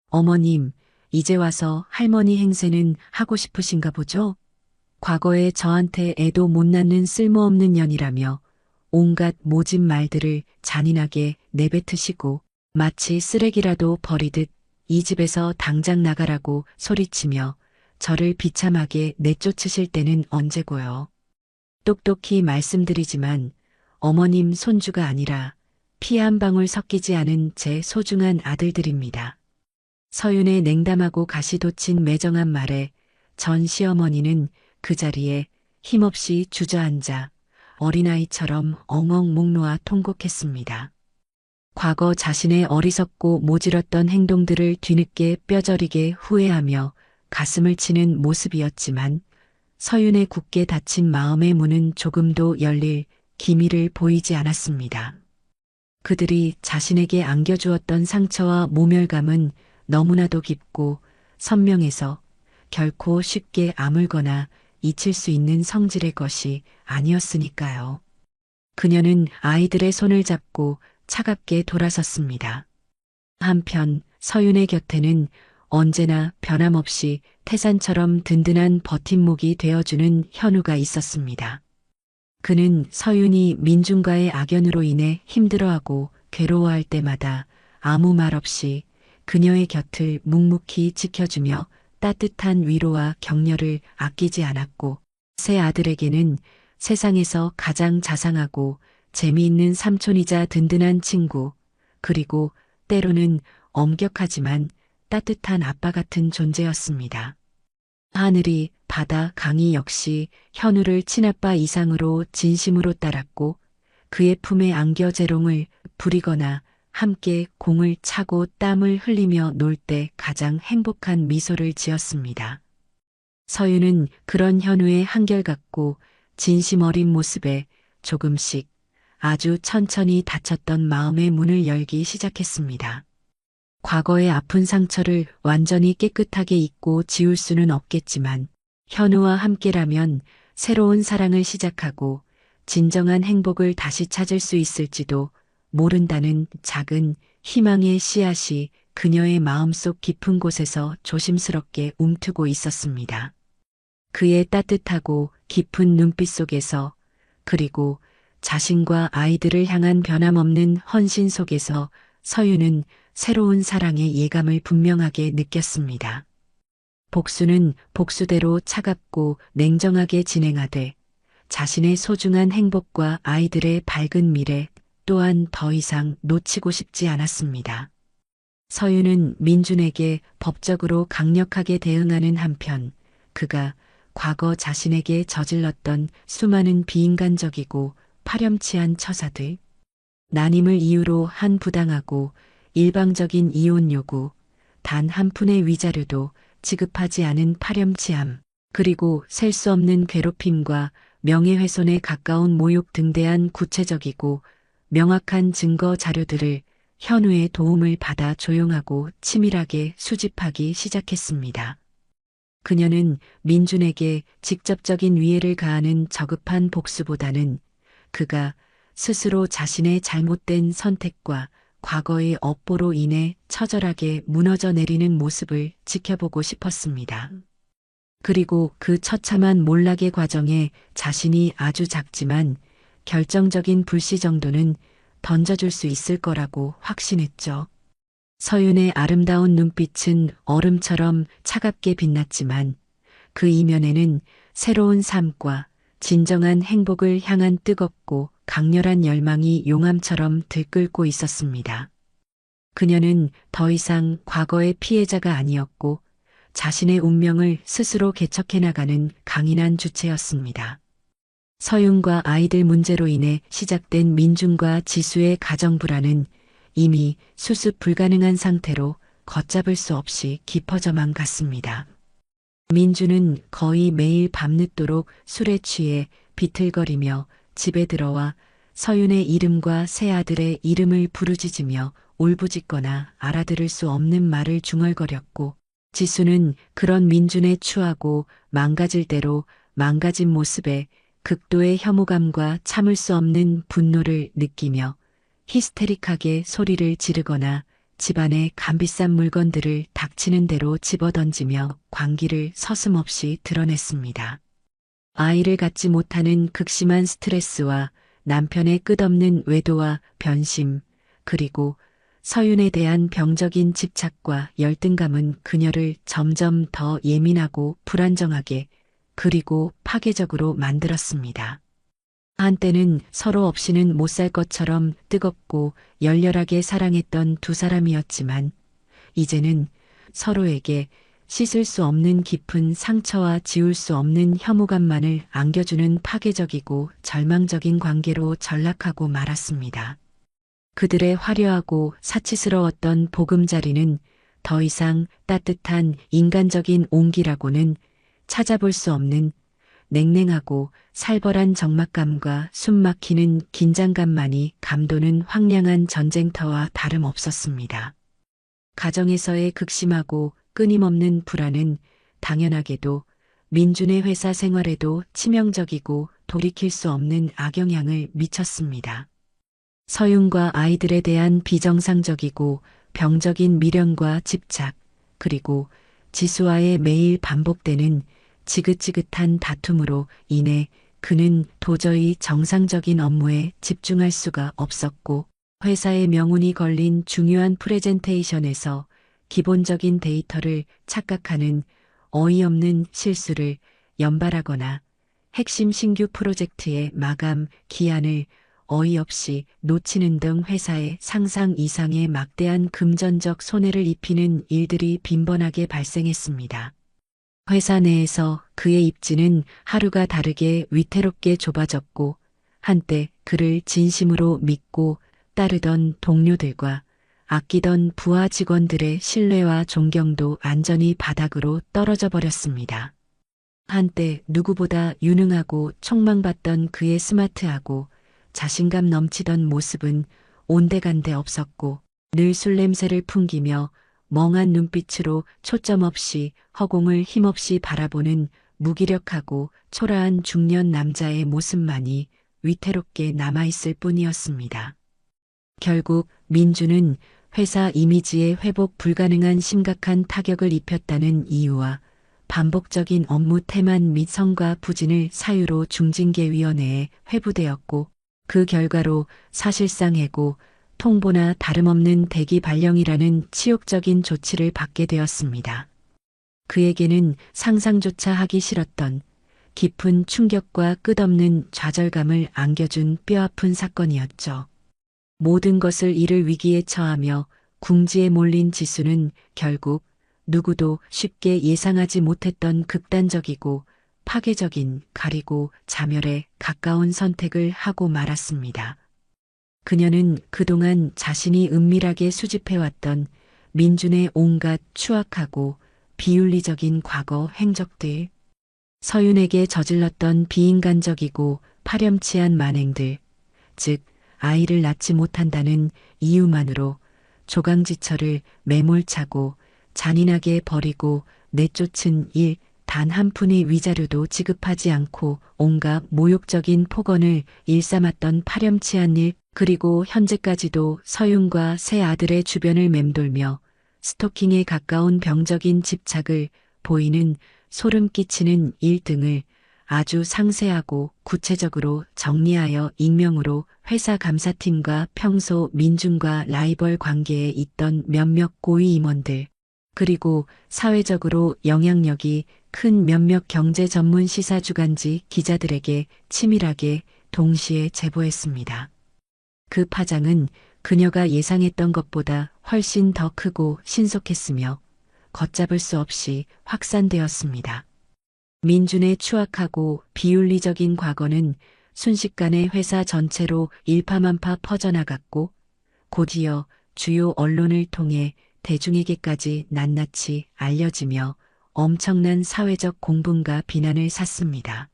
어머님, 이제 와서 할머니 행세는 하고 싶으신가 보죠? 과거에 저한테 애도 못 낳는 쓸모없는 년이라며 온갖 모진 말들을 잔인하게 내뱉으시고 마치 쓰레기라도 버리듯 이 집에서 당장 나가라고 소리치며 저를 비참하게 내쫓으실 때는 언제고요. 똑똑히 말씀드리지만 어머님 손주가 아니라 피 한 방울 섞이지 않은 제 소중한 아들들입니다. 서윤의 냉담하고 가시돋친 매정한 말에 전 시어머니는 그 자리에 힘없이 주저앉아 어린아이처럼 엉엉 목 놓아 통곡했습니다. 과거 자신의 어리석고 모질었던 행동들을 뒤늦게 뼈저리게 후회하며 가슴을 치는 모습이었지만 서윤의 굳게 닫힌 마음의 문은 조금도 열릴 기미를 보이지 않았습니다. 그들이 자신에게 안겨주었던 상처와 모멸감은 너무나도 깊고 선명해서 결코 쉽게 아물거나 잊힐 수 있는 성질의 것이 아니었으니까요. 그녀는 아이들의 손을 잡고 차갑게 돌아섰습니다. 한편 서윤의 곁에는 언제나 변함없이 태산처럼 든든한 버팀목이 되어주는 현우가 있었습니다. 그는 서윤이 민중과의 악연으로 인해 힘들어하고 괴로워할 때마다 아무 말 없이 그녀의 곁을 묵묵히 지켜주며 따뜻한 위로와 격려를 아끼지 않았고 세 아들에게는 세상에서 가장 자상하고 재미있는 삼촌이자 든든한 친구, 그리고 때로는 엄격하지만 따뜻한 아빠 같은 존재였습니다. 하늘이, 바다, 강이 역시 현우를 친아빠 이상으로 진심으로 따랐고 그의 품에 안겨 재롱을 부리거나 함께 공을 차고 땀을 흘리며 놀 때 가장 행복한 미소를 지었습니다. 서윤은 그런 현우의 한결같고 진심 어린 모습에 조금씩 아주 천천히 닫혔던 마음의 문을 열기 시작했습니다. 과거의 아픈 상처를 완전히 깨끗하게 잊고 지울 수는 없겠지만 현우와 함께라면 새로운 사랑을 시작하고 진정한 행복을 다시 찾을 수 있을지도 모른다는 작은 희망의 씨앗이 그녀의 마음속 깊은 곳에서 조심스럽게 움트고 있었습니다. 그의 따뜻하고 깊은 눈빛 속에서, 그리고 자신과 아이들을 향한 변함없는 헌신 속에서 서윤은 새로운 사랑의 예감을 분명하게 느꼈습니다. 복수는 복수대로 차갑고 냉정하게 진행하되 자신의 소중한 행복과 아이들의 밝은 미래 또한 더 이상 놓치고 싶지 않았습니다. 서윤은 민준에게 법적으로 강력하게 대응하는 한편 그가 과거 자신에게 저질렀던 수많은 비인간적이고 파렴치한 처사들, 난임을 이유로 한 부당하고 일방적인 이혼 요구, 단 한 푼의 위자료도 지급하지 않은 파렴치함, 그리고 셀 수 없는 괴롭힘과 명예훼손에 가까운 모욕 등대한 구체적이고 명확한 증거 자료들을 현우의 도움을 받아 조용하고 치밀하게 수집하기 시작했습니다. 그녀는 민준에게 직접적인 위해를 가하는 저급한 복수보다는 그가 스스로 자신의 잘못된 선택과 과거의 업보로 인해 처절하게 무너져 내리는 모습을 지켜보고 싶었습니다. 그리고 그 처참한 몰락의 과정에 자신이 아주 작지만 결정적인 불씨 정도는 던져줄 수 있을 거라고 확신했죠. 서윤의 아름다운 눈빛은 얼음처럼 차갑게 빛났지만 그 이면에는 새로운 삶과 진정한 행복을 향한 뜨겁고 강렬한 열망이 용암처럼 들끓고 있었습니다. 그녀는 더 이상 과거의 피해자가 아니었고 자신의 운명을 스스로 개척해 나가는 강인한 주체였습니다. 서윤과 아이들 문제로 인해 시작된 민준과 지수의 가정 불안은 이미 수습 불가능한 상태로 걷잡을 수 없이 깊어져만 갔습니다. 민준은 거의 매일 밤늦도록 술에 취해 비틀거리며 집에 들어와 서윤의 이름과 새 아들의 이름을 부르짖으며 울부짖거나 알아들을 수 없는 말을 중얼거렸고, 지수는 그런 민준의 추하고 망가질 대로 망가진 모습에 극도의 혐오감과 참을 수 없는 분노를 느끼며 히스테릭하게 소리를 지르거나 집안의 값비싼 물건들을 닥치는 대로 집어던지며 광기를 서슴없이 드러냈습니다. 아이를 갖지 못하는 극심한 스트레스와 남편의 끝없는 외도와 변심, 그리고 서윤에 대한 병적인 집착과 열등감은 그녀를 점점 더 예민하고 불안정하게 그리고 파괴적으로 만들었습니다. 한때는 서로 없이는 못 살 것처럼 뜨겁고 열렬하게 사랑했던 두 사람이었지만 이제는 서로에게 씻을 수 없는 깊은 상처와 지울 수 없는 혐오감만을 안겨주는 파괴적이고 절망적인 관계로 전락하고 말았습니다. 그들의 화려하고 사치스러웠던 보금자리는 더 이상 따뜻한 인간적인 온기라고는 찾아볼 수 없는 냉랭하고 살벌한 적막감과 숨막히는 긴장감만이 감도는 황량한 전쟁터와 다름없었습니다. 가정에서의 극심하고 끊임없는 불안은 당연하게도 민준의 회사 생활에도 치명적이고 돌이킬 수 없는 악영향을 미쳤습니다. 서윤과 아이들에 대한 비정상적이고 병적인 미련과 집착, 그리고 지수와의 매일 반복되는 지긋지긋한 다툼으로 인해 그는 도저히 정상적인 업무에 집중할 수가 없었고, 회사의 명운이 걸린 중요한 프레젠테이션에서 기본적인 데이터를 착각하는 어이없는 실수를 연발하거나 핵심 신규 프로젝트의 마감 기한을 어이없이 놓치는 등 회사의 상상 이상의 막대한 금전적 손해를 입히는 일들이 빈번하게 발생했습니다. 회사 내에서 그의 입지는 하루가 다르게 위태롭게 좁아졌고, 한때 그를 진심으로 믿고 따르던 동료들과 아끼던 부하 직원들의 신뢰와 존경도 완전히 바닥으로 떨어져 버렸습니다. 한때 누구보다 유능하고 촉망받던 그의 스마트하고 자신감 넘치던 모습은 온데간데 없었고, 늘 술 냄새를 풍기며 멍한 눈빛으로 초점 없이 허공을 힘없이 바라보는 무기력하고 초라한 중년 남자의 모습만이 위태롭게 남아있을 뿐이었습니다. 결국 민주는 회사 이미지에 회복 불가능한 심각한 타격을 입혔다는 이유와 반복적인 업무 태만 및 성과 부진을 사유로 중징계위원회에 회부되었고, 그 결과로 사실상 해고, 통보나 다름없는 대기 발령이라는 치욕적인 조치를 받게 되었습니다. 그에게는 상상조차 하기 싫었던 깊은 충격과 끝없는 좌절감을 안겨준 뼈아픈 사건이었죠. 모든 것을 잃을 위기에 처하며 궁지에 몰린 지수는 결국 누구도 쉽게 예상하지 못했던 극단적이고 파괴적인 가리고 자멸에 가까운 선택을 하고 말았습니다. 그녀는 그동안 자신이 은밀하게 수집해왔던 민준의 온갖 추악하고 비윤리적인 과거 행적들, 서윤에게 저질렀던 비인간적이고 파렴치한 만행들, 즉 아이를 낳지 못한다는 이유만으로 조강지처를 매몰차고 잔인하게 버리고 내쫓은 일 단 한 푼의 위자료도 지급하지 않고 온갖 모욕적인 폭언을 일삼았던 파렴치한 일, 그리고 현재까지도 서윤과 새 아들의 주변을 맴돌며 스토킹에 가까운 병적인 집착을 보이는 소름 끼치는 일 등을 아주 상세하고 구체적으로 정리하여 익명으로 회사 감사팀과 평소 민준과 라이벌 관계에 있던 몇몇 고위 임원들, 그리고 사회적으로 영향력이 큰 몇몇 경제 전문 시사 주간지 기자들에게 치밀하게 동시에 제보했습니다. 그 파장은 그녀가 예상했던 것보다 훨씬 더 크고 신속했으며 걷잡을 수 없이 확산되었습니다. 민준의 추악하고 비윤리적인 과거는 순식간에 회사 전체로 일파만파 퍼져나갔고 곧이어 주요 언론을 통해 대중에게까지 낱낱이 알려지며 엄청난 사회적 공분과 비난을 샀습니다.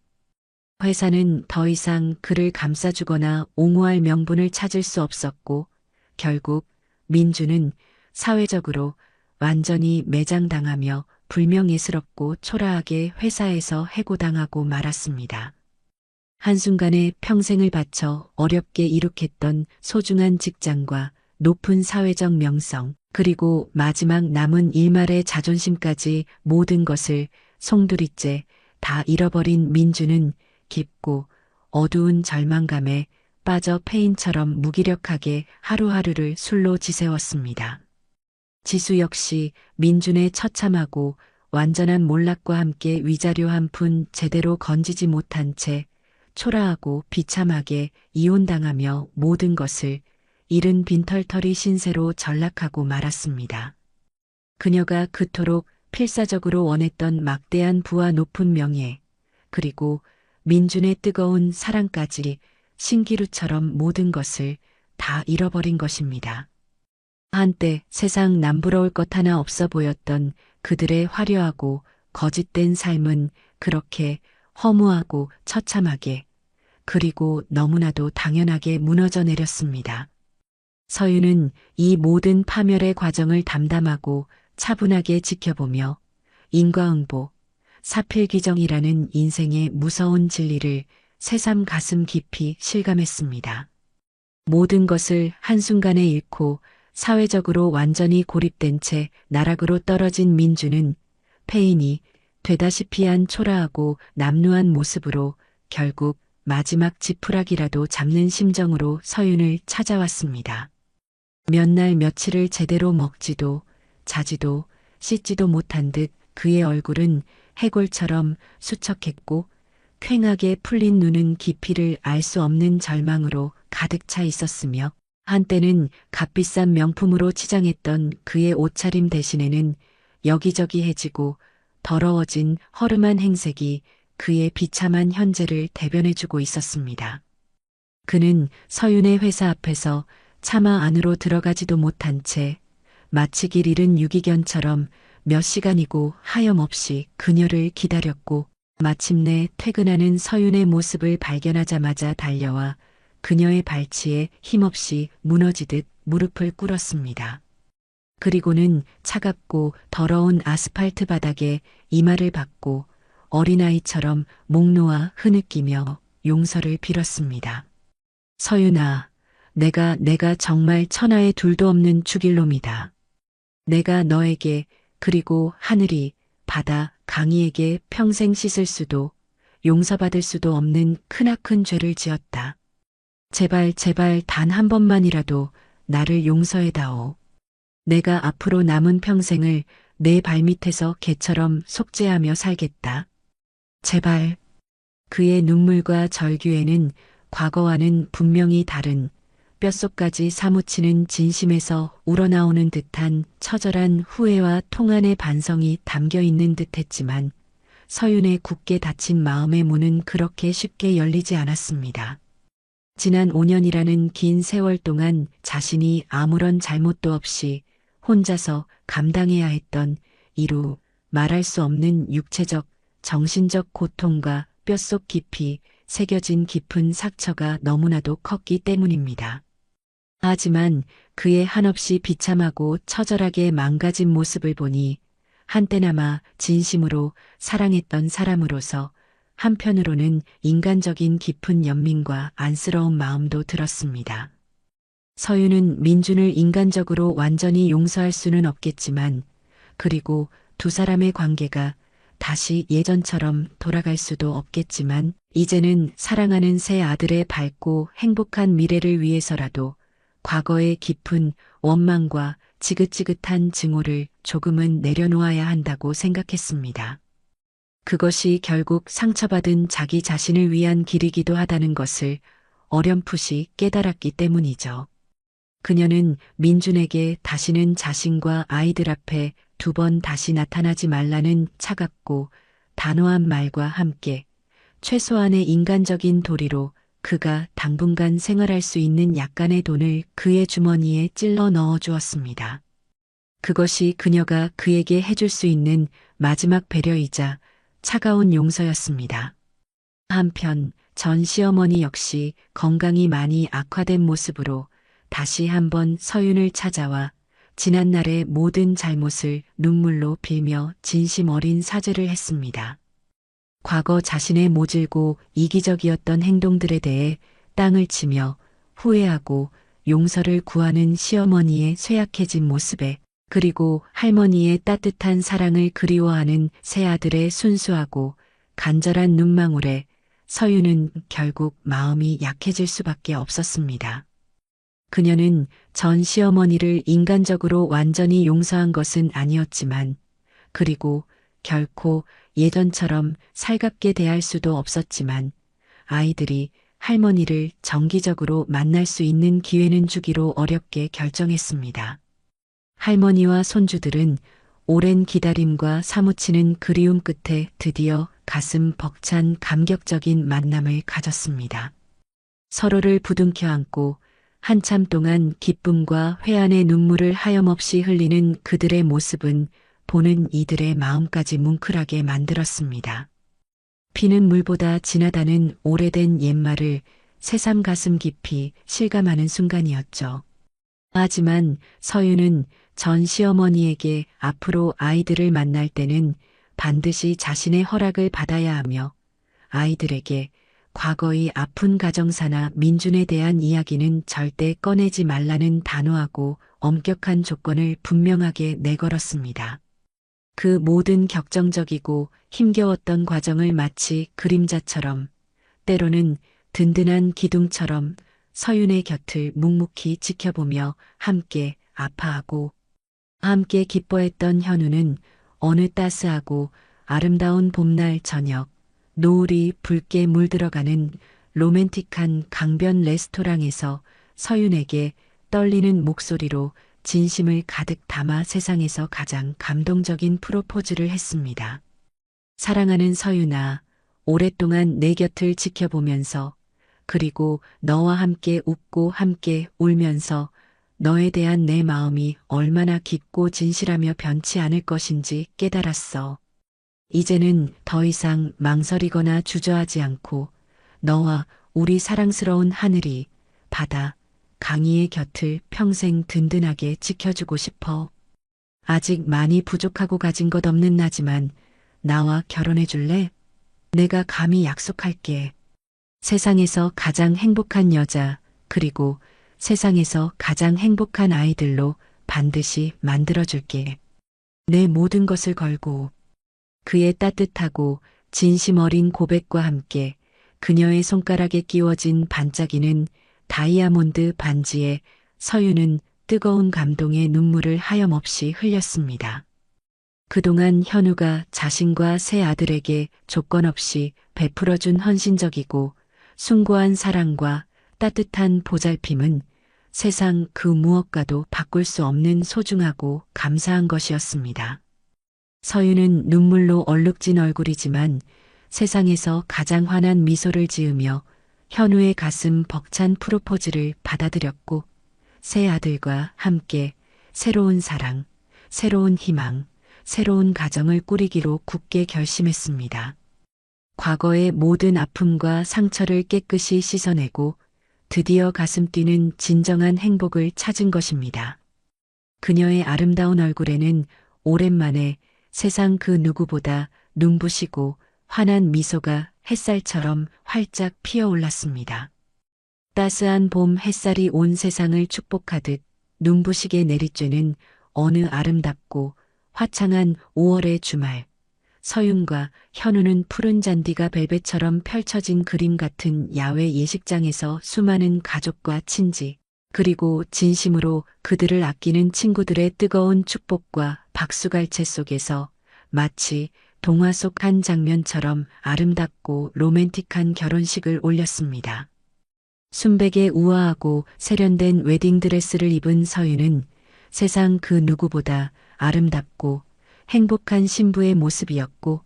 회사는 더 이상 그를 감싸주거나 옹호할 명분을 찾을 수 없었고 결국 민주는 사회적으로 완전히 매장당하며 불명예스럽고 초라하게 회사에서 해고당하고 말았습니다. 한순간에 평생을 바쳐 어렵게 이룩했던 소중한 직장과 높은 사회적 명성, 그리고 마지막 남은 일말의 자존심까지 모든 것을 송두리째 다 잃어버린 민주는 깊고 어두운 절망감에 빠져 폐인처럼 무기력하게 하루하루를 술로 지새웠습니다. 지수 역시 민준의 처참하고 완전한 몰락과 함께 위자료 한 푼 제대로 건지지 못한 채 초라하고 비참하게 이혼당하며 모든 것을 잃은 빈털터리 신세로 전락하고 말았습니다. 그녀가 그토록 필사적으로 원했던 막대한 부와 높은 명예, 그리고 민준의 뜨거운 사랑까지 신기루처럼 모든 것을 다 잃어버린 것입니다. 한때 세상 남부러울 것 하나 없어 보였던 그들의 화려하고 거짓된 삶은 그렇게 허무하고 처참하게, 그리고 너무나도 당연하게 무너져 내렸습니다. 서윤은 이 모든 파멸의 과정을 담담하고 차분하게 지켜보며 인과응보, 사필귀정이라는 인생의 무서운 진리를 새삼 가슴 깊이 실감했습니다. 모든 것을 한순간에 잃고 사회적으로 완전히 고립된 채 나락으로 떨어진 민주는 폐인이 되다시피 한 초라하고 남루한 모습으로 결국 마지막 지푸라기라도 잡는 심정으로 서윤을 찾아왔습니다. 몇 날 며칠을 제대로 먹지도 자지도 씻지도 못한 듯 그의 얼굴은 해골처럼 수척했고 퀭하게 풀린 눈은 깊이를 알 수 없는 절망으로 가득 차 있었으며 한때는 값비싼 명품으로 치장했던 그의 옷차림 대신에는 여기저기 해지고 더러워진 허름한 행색이 그의 비참한 현재를 대변해주고 있었습니다. 그는 서윤의 회사 앞에서 차마 안으로 들어가지도 못한 채 마치 길 잃은 유기견처럼 몇 시간이고 하염없이 그녀를 기다렸고 마침내 퇴근하는 서윤의 모습을 발견하자마자 달려와 그녀의 발치에 힘없이 무너지듯 무릎을 꿇었습니다. 그리고는 차갑고 더러운 아스팔트 바닥에 이마를 박고 어린아이처럼 목 놓아 흐느끼며 용서를 빌었습니다. 서윤아, 내가 정말 천하에 둘도 없는 죽일 놈이다. 내가 너에게 그리고 하늘이, 바다, 강이에게 평생 씻을 수도 용서받을 수도 없는 크나큰 죄를 지었다. 제발 단 한 번만이라도 나를 용서해다오. 내가 앞으로 남은 평생을 내 발밑에서 개처럼 속죄하며 살겠다. 제발. 그의 눈물과 절규에는 과거와는 분명히 다른 뼛속까지 사무치는 진심에서 우러나오는 듯한 처절한 후회와 통한의 반성이 담겨 있는 듯했지만 서윤의 굳게 닫힌 마음의 문은 그렇게 쉽게 열리지 않았습니다. 지난 5년이라는 긴 세월 동안 자신이 아무런 잘못도 없이 혼자서 감당해야 했던 이루 말할 수 없는 육체적, 정신적 고통과 뼛속 깊이 새겨진 깊은 상처가 너무나도 컸기 때문입니다. 하지만 그의 한없이 비참하고 처절하게 망가진 모습을 보니 한때나마 진심으로 사랑했던 사람으로서 한편으로는 인간적인 깊은 연민과 안쓰러운 마음도 들었습니다. 서윤은 민준을 인간적으로 완전히 용서할 수는 없겠지만 그리고 두 사람의 관계가 다시 예전처럼 돌아갈 수도 없겠지만 이제는 사랑하는 새 아들의 밝고 행복한 미래를 위해서라도 과거의 깊은 원망과 지긋지긋한 증오를 조금은 내려놓아야 한다고 생각했습니다. 그것이 결국 상처받은 자기 자신을 위한 길이기도 하다는 것을 어렴풋이 깨달았기 때문이죠. 그녀는 민준에게 다시는 자신과 아이들 앞에 2번 다시 나타나지 말라는 차갑고 단호한 말과 함께 최소한의 인간적인 도리로 그가 당분간 생활할 수 있는 약간의 돈을 그의 주머니에 찔러 넣어 주었습니다. 그것이 그녀가 그에게 해줄 수 있는 마지막 배려이자 차가운 용서였습니다. 한편 전 시어머니 역시 건강이 많이 악화된 모습으로 다시 한번 서윤을 찾아와 지난날의 모든 잘못을 눈물로 빌며 진심 어린 사죄를 했습니다. 과거 자신의 모질고 이기적이었던 행동들에 대해 땅을 치며 후회하고 용서를 구하는 시어머니의 쇠약해진 모습에 그리고 할머니의 따뜻한 사랑을 그리워하는 새아들의 순수하고 간절한 눈망울에 서윤은 결국 마음이 약해질 수밖에 없었습니다. 그녀는 전 시어머니를 인간적으로 완전히 용서한 것은 아니었지만 그리고 결코 예전처럼 살갑게 대할 수도 없었지만 아이들이 할머니를 정기적으로 만날 수 있는 기회는 주기로 어렵게 결정했습니다. 할머니와 손주들은 오랜 기다림과 사무치는 그리움 끝에 드디어 가슴 벅찬 감격적인 만남을 가졌습니다. 서로를 부둥켜 안고 한참 동안 기쁨과 회한의 눈물을 하염없이 흘리는 그들의 모습은 보는 이들의 마음까지 뭉클하게 만들었습니다. 피는 물보다 진하다는 오래된 옛말을 새삼 가슴 깊이 실감하는 순간이었죠. 하지만 서윤은 전 시어머니에게 앞으로 아이들을 만날 때는 반드시 자신의 허락을 받아야 하며 아이들에게 과거의 아픈 가정사나 민준에 대한 이야기는 절대 꺼내지 말라는 단호하고 엄격한 조건을 분명하게 내걸었습니다. 그 모든 격정적이고 힘겨웠던 과정을 마치 그림자처럼 때로는 든든한 기둥처럼 서윤의 곁을 묵묵히 지켜보며 함께 아파하고 함께 기뻐했던 현우는 어느 따스하고 아름다운 봄날 저녁 노을이 붉게 물들어가는 로맨틱한 강변 레스토랑에서 서윤에게 떨리는 목소리로 진심을 가득 담아 세상에서 가장 감동적인 프로포즈를 했습니다. 사랑하는 서윤아, 오랫동안 내 곁을 지켜보면서 그리고 너와 함께 웃고 함께 울면서 너에 대한 내 마음이 얼마나 깊고 진실하며 변치 않을 것인지 깨달았어. 이제는 더 이상 망설이거나 주저하지 않고 너와 우리 사랑스러운 하늘이, 바다, 강희의 곁을 평생 든든하게 지켜주고 싶어. 아직 많이 부족하고 가진 것 없는 나지만 나와 결혼해 줄래? 내가 감히 약속할게. 세상에서 가장 행복한 여자, 그리고 세상에서 가장 행복한 아이들로 반드시 만들어줄게. 내 모든 것을 걸고. 그의 따뜻하고 진심 어린 고백과 함께 그녀의 손가락에 끼워진 반짝이는 다이아몬드 반지에 서윤은 뜨거운 감동의 눈물을 하염없이 흘렸습니다. 그동안 현우가 자신과 세 아들에게 조건 없이 베풀어준 헌신적이고 숭고한 사랑과 따뜻한 보살핌은 세상 그 무엇과도 바꿀 수 없는 소중하고 감사한 것이었습니다. 서윤은 눈물로 얼룩진 얼굴이지만 세상에서 가장 환한 미소를 지으며 현우의 가슴 벅찬 프로포즈를 받아들였고 세 아들과 함께 새로운 사랑, 새로운 희망, 새로운 가정을 꾸리기로 굳게 결심했습니다. 과거의 모든 아픔과 상처를 깨끗이 씻어내고 드디어 가슴 뛰는 진정한 행복을 찾은 것입니다. 그녀의 아름다운 얼굴에는 오랜만에 세상 그 누구보다 눈부시고 환한 미소가 햇살처럼 활짝 피어올랐습니다. 따스한 봄 햇살이 온 세상을 축복하듯 눈부시게 내리쬐는 어느 아름답고 화창한 5월의 주말, 서윤과 현우는 푸른 잔디가 벨벳처럼 펼쳐진 그림 같은 야외 예식장에서 수많은 가족과 친지, 그리고 진심으로 그들을 아끼는 친구들의 뜨거운 축복과 박수갈채 속에서 마치 동화 속 한 장면처럼 아름답고 로맨틱한 결혼식을 올렸습니다. 순백의 우아하고 세련된 웨딩드레스를 입은 서윤은 세상 그 누구보다 아름답고 행복한 신부의 모습이었고,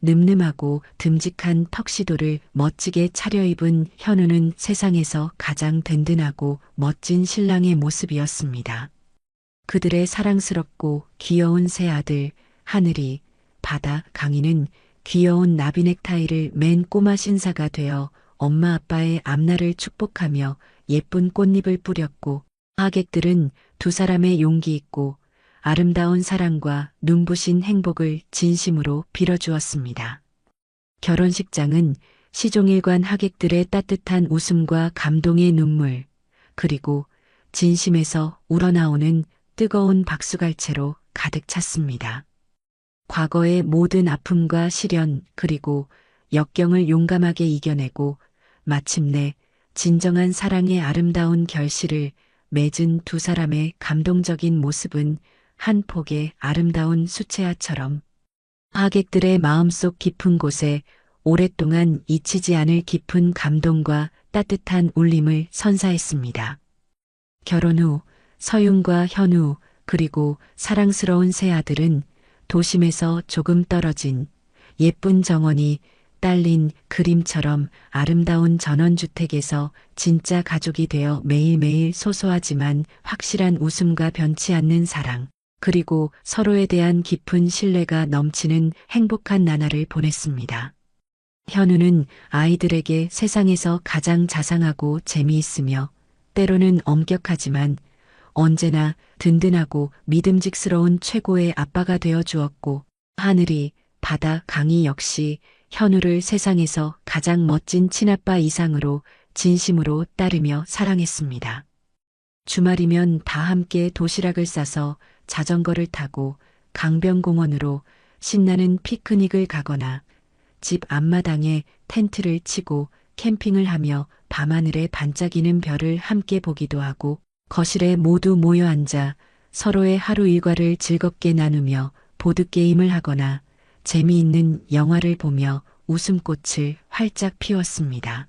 늠름하고 듬직한 턱시도를 멋지게 차려입은 현우는 세상에서 가장 든든하고 멋진 신랑의 모습이었습니다. 그들의 사랑스럽고 귀여운 새 아들 하늘이, 바다, 강희는 귀여운 나비 넥타이를 맨 꼬마 신사가 되어 엄마 아빠의 앞날을 축복하며 예쁜 꽃잎을 뿌렸고, 하객들은 두 사람의 용기 있고 아름다운 사랑과 눈부신 행복을 진심으로 빌어주었습니다. 결혼식장은 시종일관 하객들의 따뜻한 웃음과 감동의 눈물, 그리고 진심에서 우러나오는 뜨거운 박수갈채로 가득 찼습니다. 과거의 모든 아픔과 시련, 그리고 역경을 용감하게 이겨내고 마침내 진정한 사랑의 아름다운 결실을 맺은 두 사람의 감동적인 모습은 한 폭의 아름다운 수채화처럼 하객들의 마음속 깊은 곳에 오랫동안 잊히지 않을 깊은 감동과 따뜻한 울림을 선사했습니다. 결혼 후 서윤과 현우, 그리고 사랑스러운 새 아들은 도심에서 조금 떨어진 예쁜 정원이 딸린 그림처럼 아름다운 전원주택에서 진짜 가족이 되어 매일매일 소소하지만 확실한 웃음과 변치 않는 사랑, 그리고 서로에 대한 깊은 신뢰가 넘치는 행복한 나날을 보냈습니다. 현우는 아이들에게 세상에서 가장 자상하고 재미있으며 때로는 엄격하지만 언제나 든든하고 믿음직스러운 최고의 아빠가 되어 주었고, 하늘이, 바다, 강희 역시 현우를 세상에서 가장 멋진 친아빠 이상으로 진심으로 따르며 사랑했습니다. 주말이면 다 함께 도시락을 싸서 자전거를 타고 강변공원으로 신나는 피크닉을 가거나 집 앞마당에 텐트를 치고 캠핑을 하며 밤하늘에 반짝이는 별을 함께 보기도 하고, 거실에 모두 모여 앉아 서로의 하루 일과를 즐겁게 나누며 보드게임을 하거나 재미있는 영화를 보며 웃음꽃을 활짝 피웠습니다.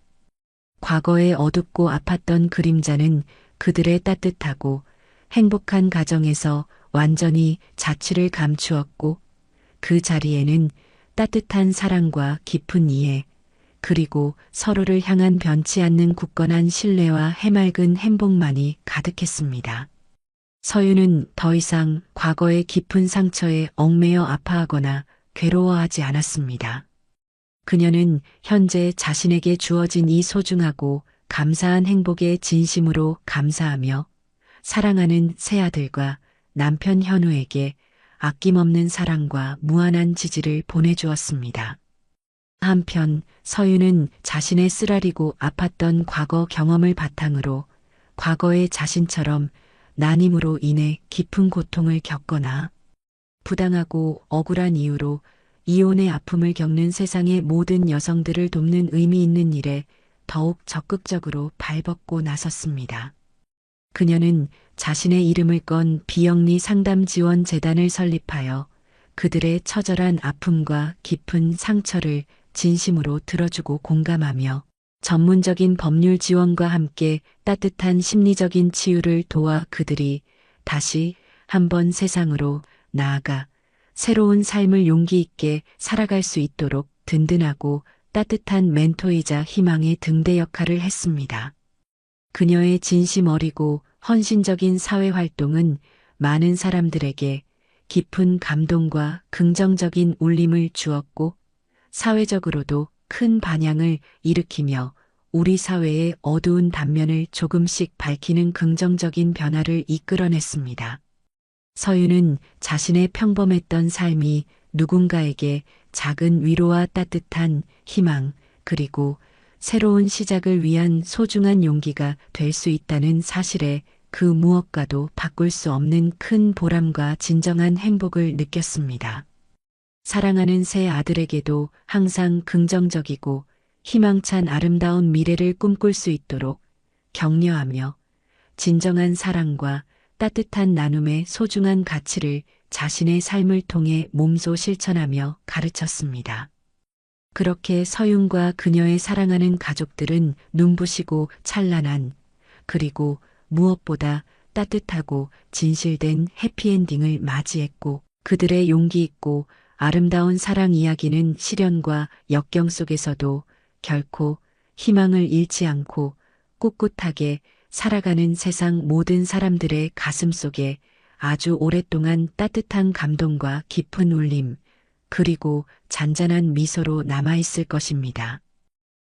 과거의 어둡고 아팠던 그림자는 그들의 따뜻하고 행복한 가정에서 완전히 자취를 감추었고, 그 자리에는 따뜻한 사랑과 깊은 이해, 그리고 서로를 향한 변치 않는 굳건한 신뢰와 해맑은 행복만이 가득했습니다. 서윤은 더 이상 과거의 깊은 상처에 얽매여 아파하거나 괴로워하지 않았습니다. 그녀는 현재 자신에게 주어진 이 소중하고 감사한 행복에 진심으로 감사하며 사랑하는 새 아들과 남편 현우에게 아낌없는 사랑과 무한한 지지를 보내주었습니다. 한편 서윤은 자신의 쓰라리고 아팠던 과거 경험을 바탕으로 과거의 자신처럼 난임으로 인해 깊은 고통을 겪거나 부당하고 억울한 이유로 이혼의 아픔을 겪는 세상의 모든 여성들을 돕는 의미 있는 일에 더욱 적극적으로 발벗고 나섰습니다. 그녀는 자신의 이름을 건 비영리 상담 지원 재단을 설립하여 그들의 처절한 아픔과 깊은 상처를 진심으로 들어주고 공감하며 전문적인 법률 지원과 함께 따뜻한 심리적인 치유를 도와 그들이 다시 한번 세상으로 나아가 새로운 삶을 용기 있게 살아갈 수 있도록 든든하고 따뜻한 멘토이자 희망의 등대 역할을 했습니다. 그녀의 진심 어리고 헌신적인 사회 활동은 많은 사람들에게 깊은 감동과 긍정적인 울림을 주었고, 사회적으로도 큰 반향을 일으키며 우리 사회의 어두운 단면을 조금씩 밝히는 긍정적인 변화를 이끌어냈습니다. 서윤은 자신의 평범했던 삶이 누군가에게 작은 위로와 따뜻한 희망, 그리고 새로운 시작을 위한 소중한 용기가 될 수 있다는 사실에 그 무엇과도 바꿀 수 없는 큰 보람과 진정한 행복을 느꼈습니다. 사랑하는 새 아들에게도 항상 긍정적이고 희망찬 아름다운 미래를 꿈꿀 수 있도록 격려하며 진정한 사랑과 따뜻한 나눔의 소중한 가치를 자신의 삶을 통해 몸소 실천하며 가르쳤습니다. 그렇게 서윤과 그녀의 사랑하는 가족들은 눈부시고 찬란한, 그리고 무엇보다 따뜻하고 진실된 해피엔딩을 맞이했고, 그들의 용기 있고 아름다운 사랑 이야기는 시련과 역경 속에서도 결코 희망을 잃지 않고 꿋꿋하게 살아가는 세상 모든 사람들의 가슴 속에 아주 오랫동안 따뜻한 감동과 깊은 울림, 그리고 잔잔한 미소로 남아있을 것입니다.